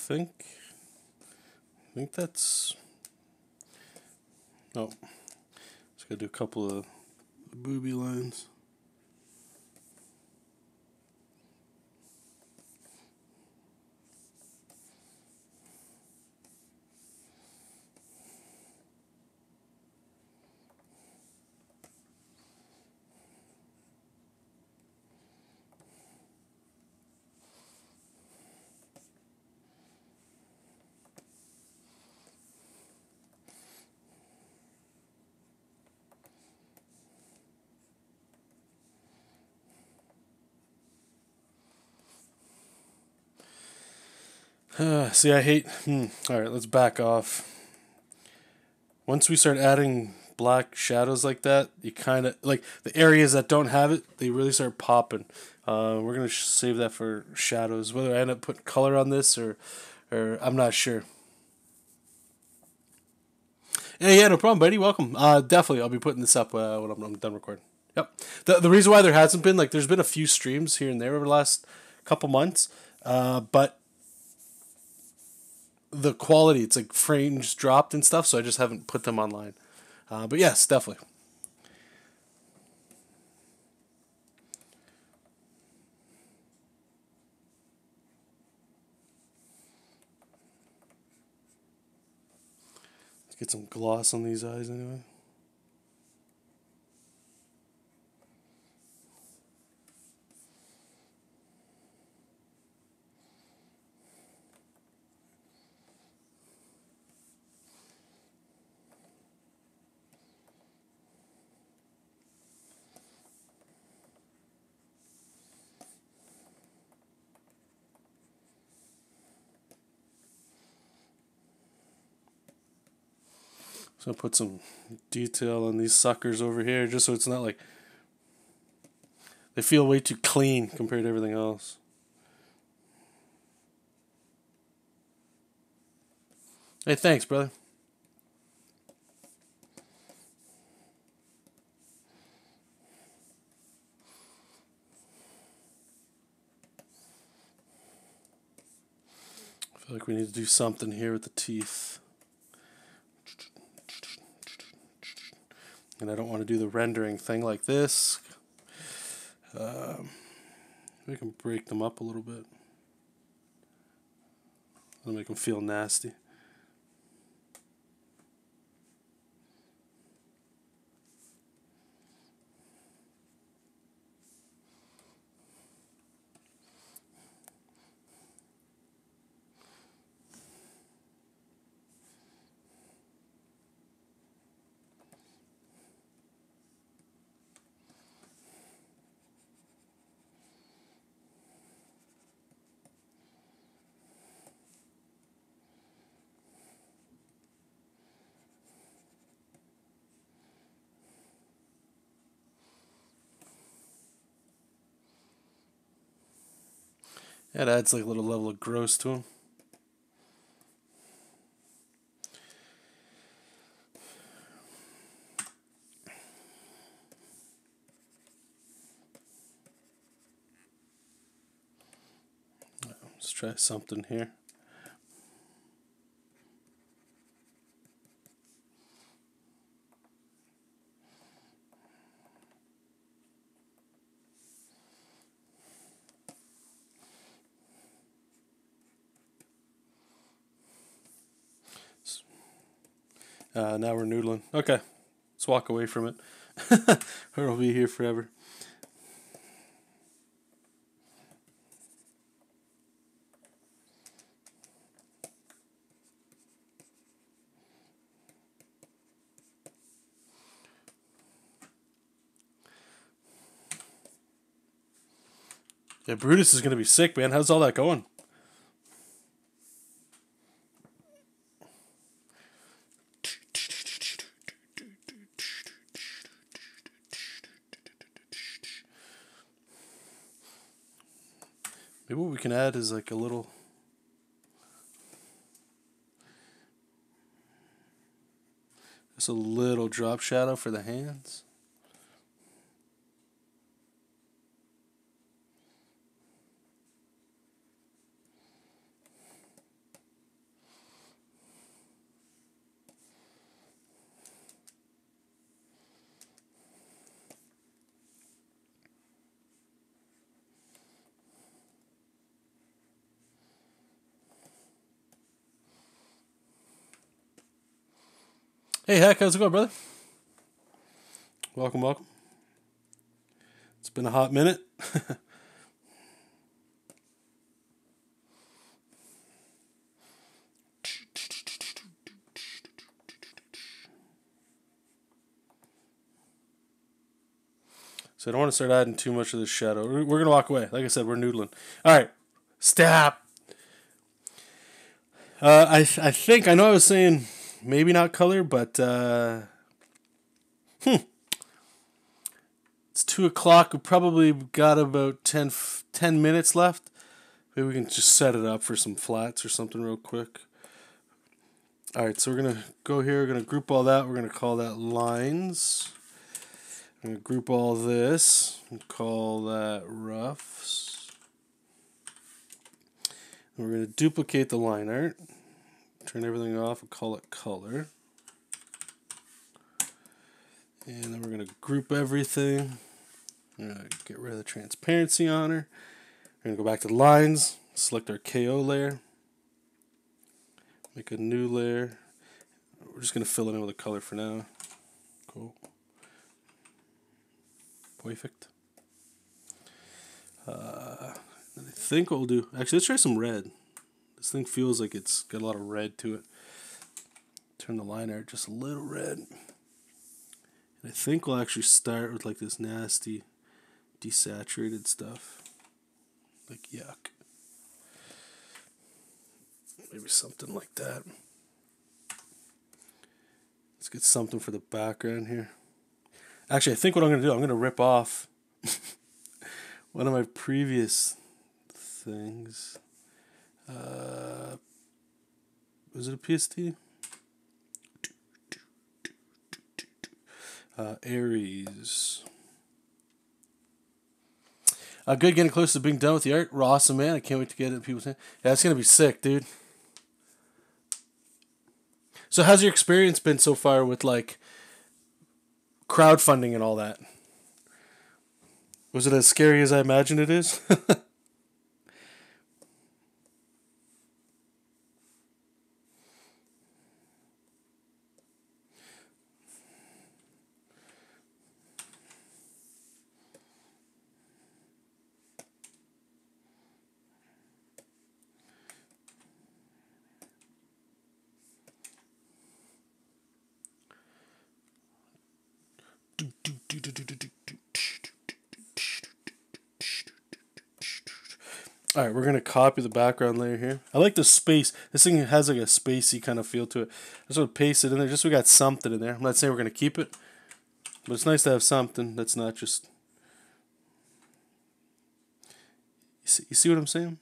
I think that's. Oh, just gotta do a couple of booby lines. See, I hate. All right, let's back off. Once we start adding black shadows like that, you kind of like the areas that don't have it. They really start popping. We're gonna save that for shadows. Whether I end up putting color on this or I'm not sure. Yeah, no problem, buddy. Welcome. Definitely, I'll be putting this up when I'm done recording. Yep. The reason why there hasn't been there's been a few streams here and there over the last couple months. But the quality, it's like frames dropped and stuff, so I just haven't put them online. But yes, definitely. Let's get some gloss on these eyes anyway. So I'll put some detail on these suckers over here, just so it's not like they feel way too clean compared to everything else. Hey, thanks, brother. I feel like we need to do something here with the teeth. And I don't want to do the rendering thing like this. We can break them up a little bit. It'll make them feel nasty. It adds like a little level of gross to them. Let's try something here. Now we're noodling. Okay, let's walk away from it. Or we'll be here forever. Yeah, Brutus is going to be sick, man. How's all that going? Maybe what we can add is like a little... Just a little drop shadow for the hands. Hey, Heck, how's it going, brother? Welcome, welcome. It's been a hot minute. So I don't want to start adding too much of the shadow. We're going to walk away. Like I said, we're noodling. All right. Stop. I think, I know I was saying maybe not color, but it's 2 o'clock. We probably got about 10 minutes left. Maybe we can just set it up for some flats or something real quick. All right, so we're going to go here. We're going to group all that. We're going to call that lines. I'm going to group all this and call that roughs. And we're going to duplicate the line art, turn everything off and call it color. And then we're going to group everything. We're going to get rid of the transparency on her. We're going to go back to the lines, select our KO layer, make a new layer. We're just going to fill it in with a color for now. Cool. Perfect. I think what we'll do, actually let's try some red. This thing feels like it's got a lot of red to it. Turn the line art just a little red. And I think we'll actually start with like this nasty desaturated stuff. Like yuck. Maybe something like that. Let's get something for the background here. Actually, I think what I'm going to do, I'm going to rip off one of my previous things. Was it a PST? Aries. Good, getting close to being done with the art. We're awesome, man. I can't wait to get it in people's hands. Yeah, it's going to be sick, dude. So how's your experience been so far with, like, crowdfunding and all that? Was it as scary as I imagined it is? Alright, we're going to copy the background layer here. I like the space. This thing has like a spacey kind of feel to it. I just want to paste it in there just so we got something in there. I'm not saying we're going to keep it, but it's nice to have something that's not just... You see what I'm saying?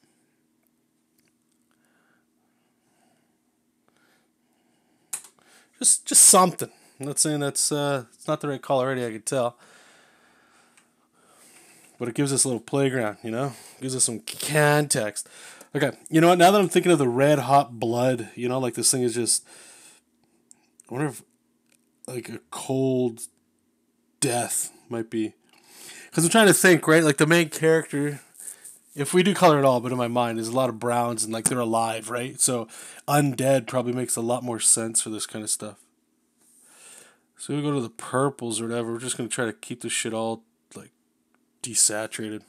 Just something. I'm not saying that's it's not the right call already, I could tell. But it gives us a little playground, you know? Gives us some context. Okay, you know what? Now that I'm thinking of the red hot blood, you know, like this thing is just... I wonder if like a cold death might be... Because I'm trying to think, right? Like the main character, if we do color at all, but in my mind, there's a lot of browns and like they're alive, right? So undead probably makes a lot more sense for this kind of stuff. So we go to the purples or whatever. We're just going to try to keep this shit all like desaturated.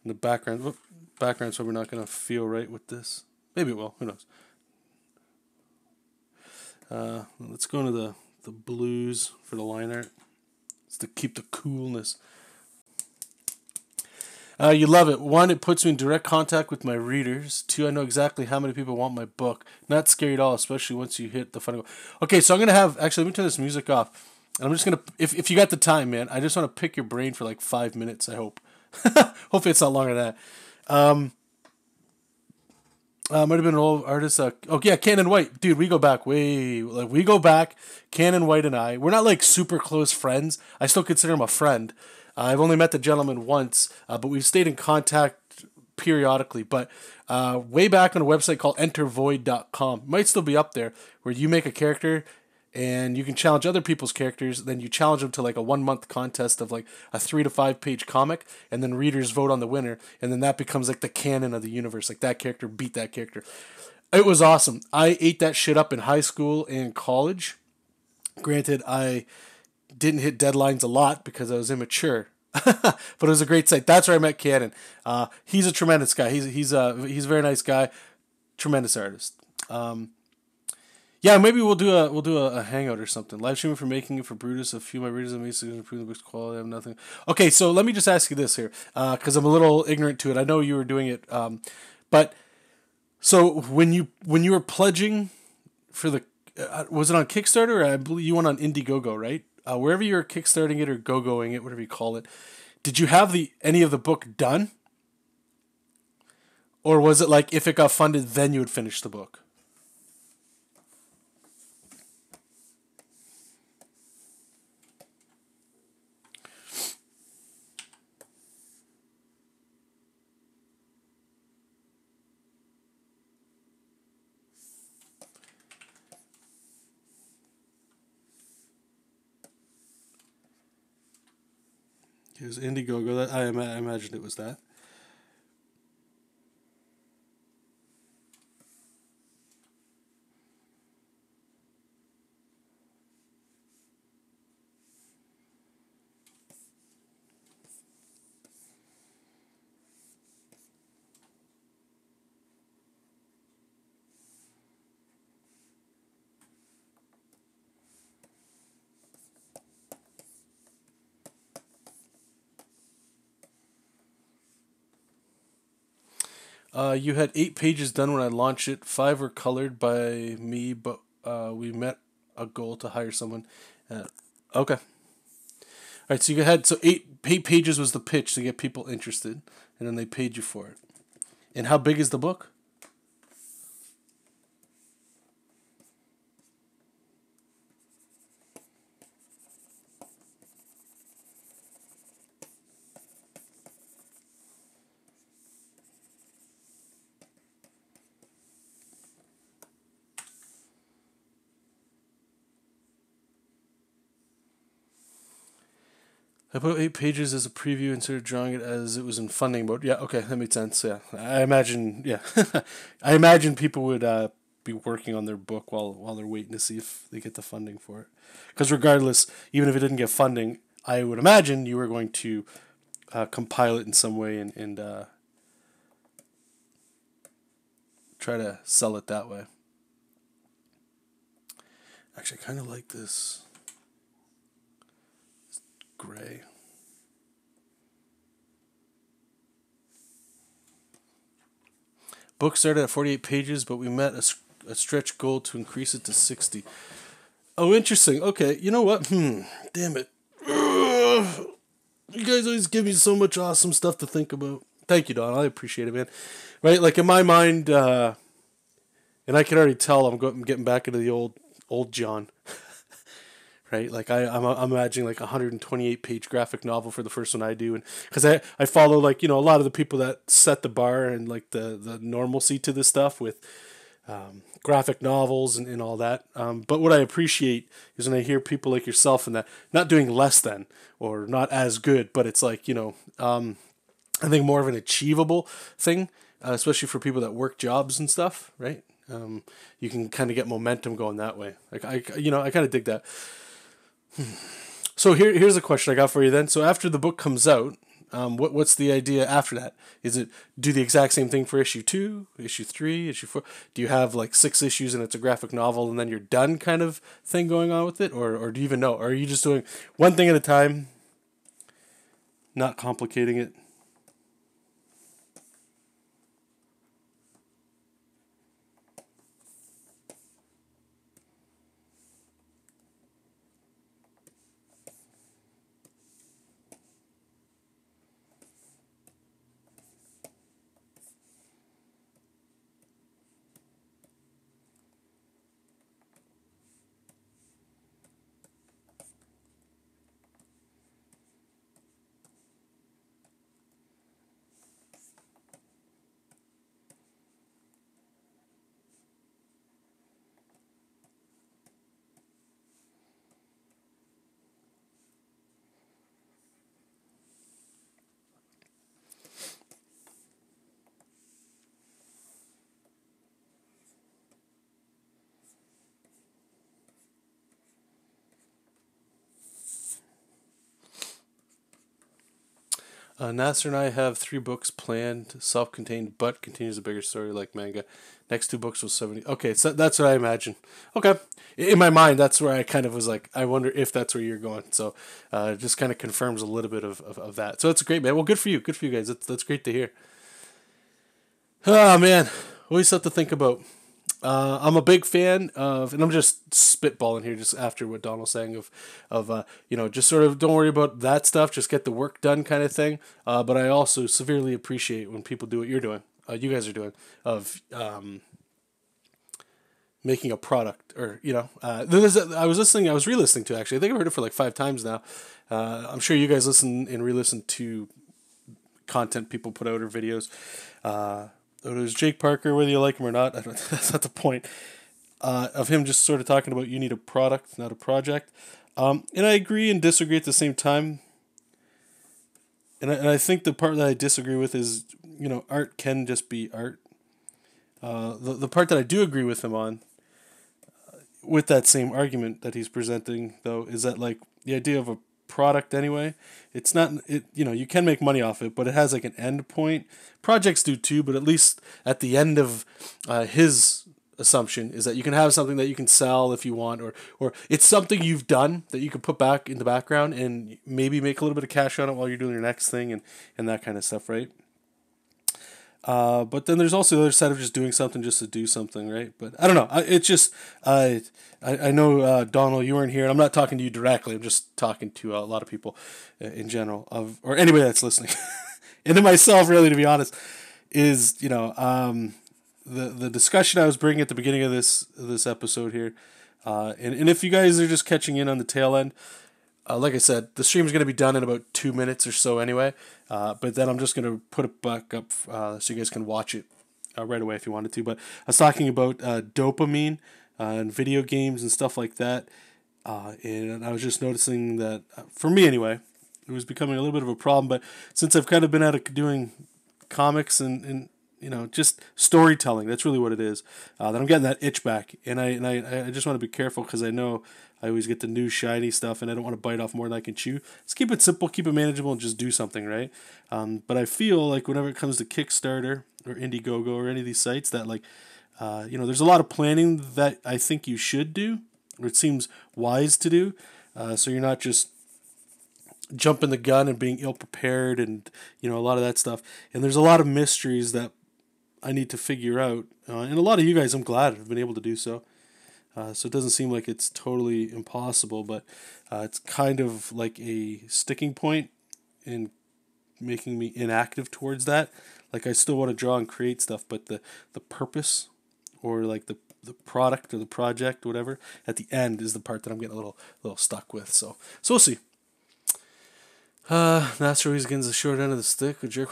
And the background's probably not going to feel right with this. Maybe it will. Who knows? Let's go into the blues for the line art. It's to keep the coolness. You love it. 1, it puts me in direct contact with my readers. 2, I know exactly how many people want my book. Not scary at all, especially once you hit the final goal. Okay, so I'm going to have... Actually, let me turn this music off. And I'm just going to... If you got the time, man, I just want to pick your brain for like 5 minutes, I hope. Hopefully it's not longer than that. Might have been an old artist. Oh, yeah, Cannon White. Dude, we go back way... Like, we go back. Cannon White and I. We're not like super close friends. I still consider him a friend. I've only met the gentleman once, but we've stayed in contact periodically. But way back on a website called entervoid.com, might still be up there, where you make a character and you can challenge other people's characters. Then you challenge them to like a 1-month contest of like a 3 to 5 page comic, and then readers vote on the winner, and then that becomes like the canon of the universe. Like that character beat that character. It was awesome. I ate that shit up in high school and college. Granted, I didn't hit deadlines a lot because I was immature, but it was a great site. That's where I met Cannon. He's a tremendous guy. He's a very nice guy, tremendous artist. Yeah, maybe we'll do a hangout or something. Live streaming for making it for Brutus. A few of my readers have made suggestions improve the book's quality. I have nothing. Okay, so let me just ask you this here, because I'm a little ignorant to it. I know you were doing it, but so when you were pledging for the, was it on Kickstarter? Or I believe you went on Indiegogo, right? Wherever you're kickstarting it or go-going it, whatever you call it, did you have any of the book done? Or was it like if it got funded, then you would finish the book? It was Indiegogo. That I imagined it was that. You had 8 pages done when I launched it. 5 were colored by me, but we met a goal to hire someone. Okay. All right. So you had eight pages was the pitch to get people interested, and then they paid you for it. And how big is the book? I put 8 pages as a preview instead of drawing it as it was in funding mode. Yeah, okay, that makes sense. Yeah, I imagine. Yeah, I imagine people would be working on their book while they're waiting to see if they get the funding for it. Because regardless, even if it didn't get funding, I would imagine you were going to compile it in some way and try to sell it that way. Actually, I kind of like this gray. Book started at 48 pages, but we met a stretch goal to increase it to 60. Oh, interesting. Okay, you know what? Damn it. Ugh. You guys always give me so much awesome stuff to think about. Thank you, Don. I appreciate it, man. Right, like in my mind, and I can already tell I'm getting back into the old John. Right, like I'm imagining like a 128-page graphic novel for the first one I do, and because I follow like a lot of the people that set the bar and like the normalcy to this stuff with graphic novels and all that. But what I appreciate is when I hear people like yourself and that not doing less than or not as good, but it's like I think more of an achievable thing, especially for people that work jobs and stuff, right? You can kind of get momentum going that way. Like I kind of dig that. So here's a question I got for you then. So after the book comes out, what's the idea after that? Is it do the exact same thing for issue 2, issue 3, issue 4? Do you have like 6 issues and it's a graphic novel and then you're done kind of thing going on with it? Or do you even know? Or are you just doing one thing at a time, not complicating it? Nasser and I have 3 books planned, self-contained, but continues a bigger story like manga. Next 2 books will 70. Okay, so that's what I imagine. Okay, in my mind, that's where I kind of was like, I wonder if that's where you're going. So, it just kind of confirms a little bit of that. So it's great, man. Well, good for you. Good for you guys. That's great to hear. Oh man, always have to think about. I'm a big fan of, and I'm just spitballing here, just after what Donald's saying of just sort of don't worry about that stuff, just get the work done, kind of thing. But I also severely appreciate when people do what you're doing, you guys are doing, of making a product, or I was re-listening to actually. I think I've heard it for like 5 times now. I'm sure you guys listen and re-listen to content people put out or videos. It was Jake Parker, whether you like him or not. That's not the point. Of him just sort of talking about you need a product, not a project. And I agree and disagree at the same time. And I think the part that I disagree with is, art can just be art. The part that I do agree with him on, with that same argument that he's presenting, though, is that like the idea of a product anyway, it's not it. You can make money off it, but it has like an end point. Projects do too, but at least at the end of his assumption is that you can have something that you can sell if you want, or it's something you've done that you can put back in the background and maybe make a little bit of cash on it while you're doing your next thing and that kind of stuff, right? But then there's also the other side of just doing something just to do something, right? But I don't know. It's just I know Donald, you weren't here, and I'm not talking to you directly. I'm just talking to a lot of people in general, or anybody that's listening, and to myself, really, to be honest, is the discussion I was bringing at the beginning of this episode here, and if you guys are just catching in on the tail end. Like I said, the stream is going to be done in about 2 minutes or so anyway. But then I'm just going to put it back up so you guys can watch it right away if you wanted to. But I was talking about dopamine and video games and stuff like that. And I was just noticing that, for me anyway, it was becoming a little bit of a problem. But since I've kind of been doing comics and just storytelling, that's really what it is, that I'm getting that itch back. And I just want to be careful because I know I always get the new shiny stuff, and I don't want to bite off more than I can chew. Let's keep it simple, keep it manageable, and just do something, right? But I feel like whenever it comes to Kickstarter or Indiegogo or any of these sites, that there's a lot of planning that I think you should do, or it seems wise to do, so you're not just jumping the gun and being ill prepared, and a lot of that stuff. And there's a lot of mysteries that I need to figure out, and a lot of you guys, I'm glad have been able to do so. So it doesn't seem like it's totally impossible, but it's kind of like a sticking point in making me inactive towards that. Like I still want to draw and create stuff, but the purpose or like the product or the project, whatever, at the end is the part that I'm getting a little stuck with. So we'll see. Master always gets the short end of the stick. A jerk.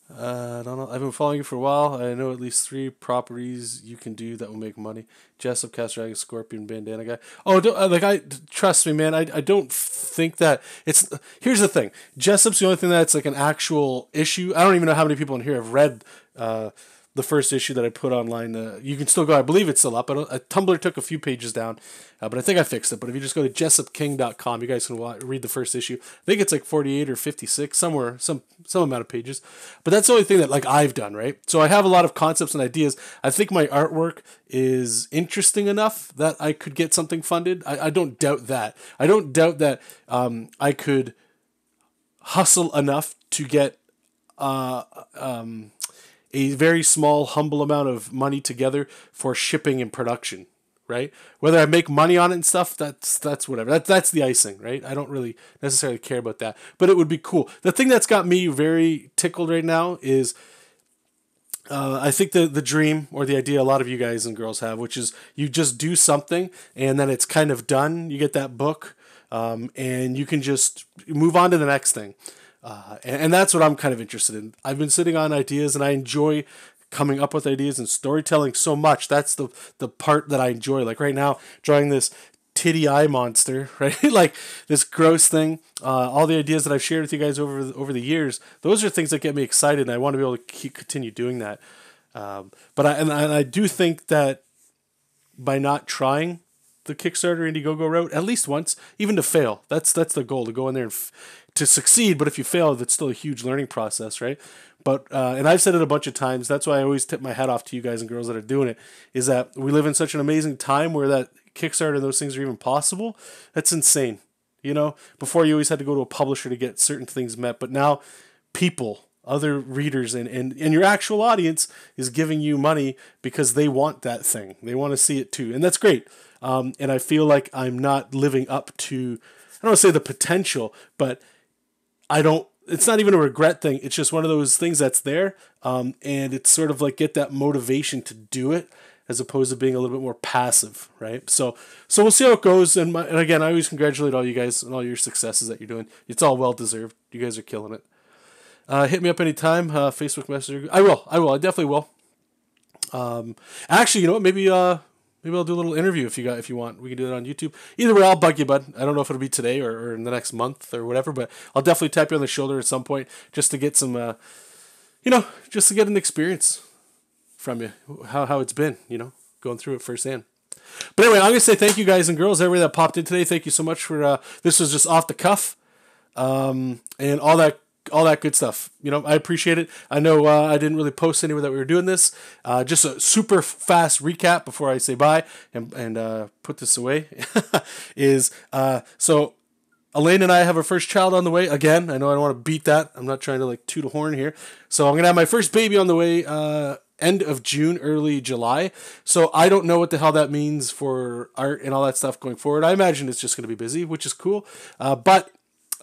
I don't know. I've been following you for a while. I know at least 3 properties you can do that will make money. JESOP, Cast Dragon, Scorpion, Bandana Guy. Oh, trust me, man. I don't think that it's. Here's the thing. JESOP's the only thing that's like an actual issue. I don't even know how many people in here have read the first issue that I put online. You can still go. I believe it's still up. Tumblr took a few pages down, but I think I fixed it. But if you just go to jesopking.com, you guys can read the first issue. I think it's like 48 or 56, somewhere, some amount of pages. But that's the only thing that like I've done, right? So I have a lot of concepts and ideas. I think my artwork is interesting enough that I could get something funded. I don't doubt that. I don't doubt that I could hustle enough to get a very small, humble amount of money together for shipping and production, right? Whether I make money on it and stuff, that's whatever. That's the icing, right? I don't really necessarily care about that, but it would be cool. The thing that's got me very tickled right now is I think the dream or the idea a lot of you guys and girls have, which is you just do something and then it's kind of done. You get that book and you can just move on to the next thing. And that's what I'm kind of interested in. I've been sitting on ideas and I enjoy coming up with ideas and storytelling so much. That's the part that I enjoy. Like right now, drawing this titty eye monster, right? Like this gross thing. All the ideas that I've shared with you guys over the years, those are things that get me excited, and I want to be able to continue doing that. But I do think that by not trying the Kickstarter Indiegogo route at least once, even to fail, that's the goal, to go in there and to succeed. But if you fail, that's still a huge learning process, right? But and I've said it a bunch of times. That's why I always tip my hat off to you guys and girls that are doing it. Is that we live in such an amazing time where that Kickstarter and those things are even possible. That's insane. Before you always had to go to a publisher to get certain things met, but now people, other readers, and your actual audience is giving you money because they want that thing. They want to see it too, and that's great. And I feel like I'm not living up to, I don't want to say the potential, but it's not even a regret thing. It's just one of those things that's there. And it's sort of like get that motivation to do it as opposed to being a little bit more passive, right? So we'll see how it goes. And again, I always congratulate all you guys on all your successes that you're doing. It's all well-deserved. You guys are killing it. Hit me up anytime. Facebook Messenger. I will. I definitely will. Actually, you know what? Maybe Maybe I'll do a little interview if you want. We can do it on YouTube. Either way, I'll bug you, bud. I don't know if it'll be today or in the next month or whatever, but I'll definitely tap you on the shoulder at some point just to get some, just to get an experience from you, how it's been, going through it firsthand. But anyway, I'm going to say thank you guys and girls, everybody that popped in today. Thank you so much for, this was just off the cuff, and all that good stuff. I appreciate it. I know I didn't really post anywhere that we were doing this. Just a super fast recap before I say bye and put this away is, so Elaine and I have our first child on the way. Again, I know I don't want to beat that. I'm not trying to like toot a horn here. So I'm going to have my first baby on the way end of June, early July. So I don't know what the hell that means for art and all that stuff going forward. I imagine it's just going to be busy, which is cool. But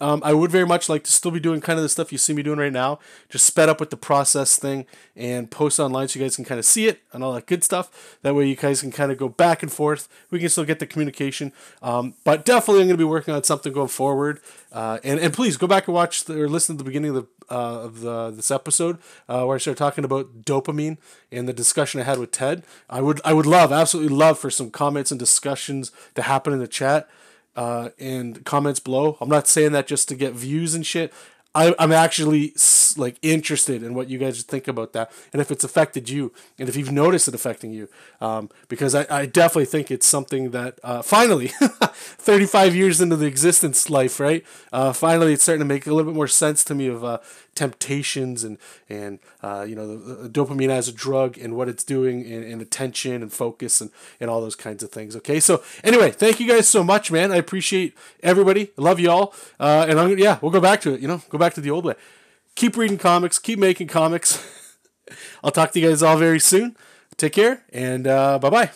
I would very much like to still be doing kind of the stuff you see me doing right now, just sped up with the process thing and post online so you guys can kind of see it and all that good stuff. That way you guys can kind of go back and forth. We can still get the communication. But definitely I'm going to be working on something going forward. And please go back and watch or listen to the beginning of this episode where I started talking about dopamine and the discussion I had with Ted. I would absolutely love for some comments and discussions to happen in the chat. And comments below. I'm not saying that just to get views and shit. I'm actually like interested in what you guys think about that and if it's affected you and if you've noticed it affecting you. Because I definitely think it's something that finally, 35 years into the existence life, right? Finally, it's starting to make a little bit more sense to me of temptations and the dopamine as a drug and what it's doing and attention and focus and all those kinds of things. Okay, so anyway, thank you guys so much, man. I appreciate everybody. I love you all. And we'll go back to it. Go back to the old way. Keep reading comics. Keep making comics. I'll talk to you guys all very soon. Take care and bye bye.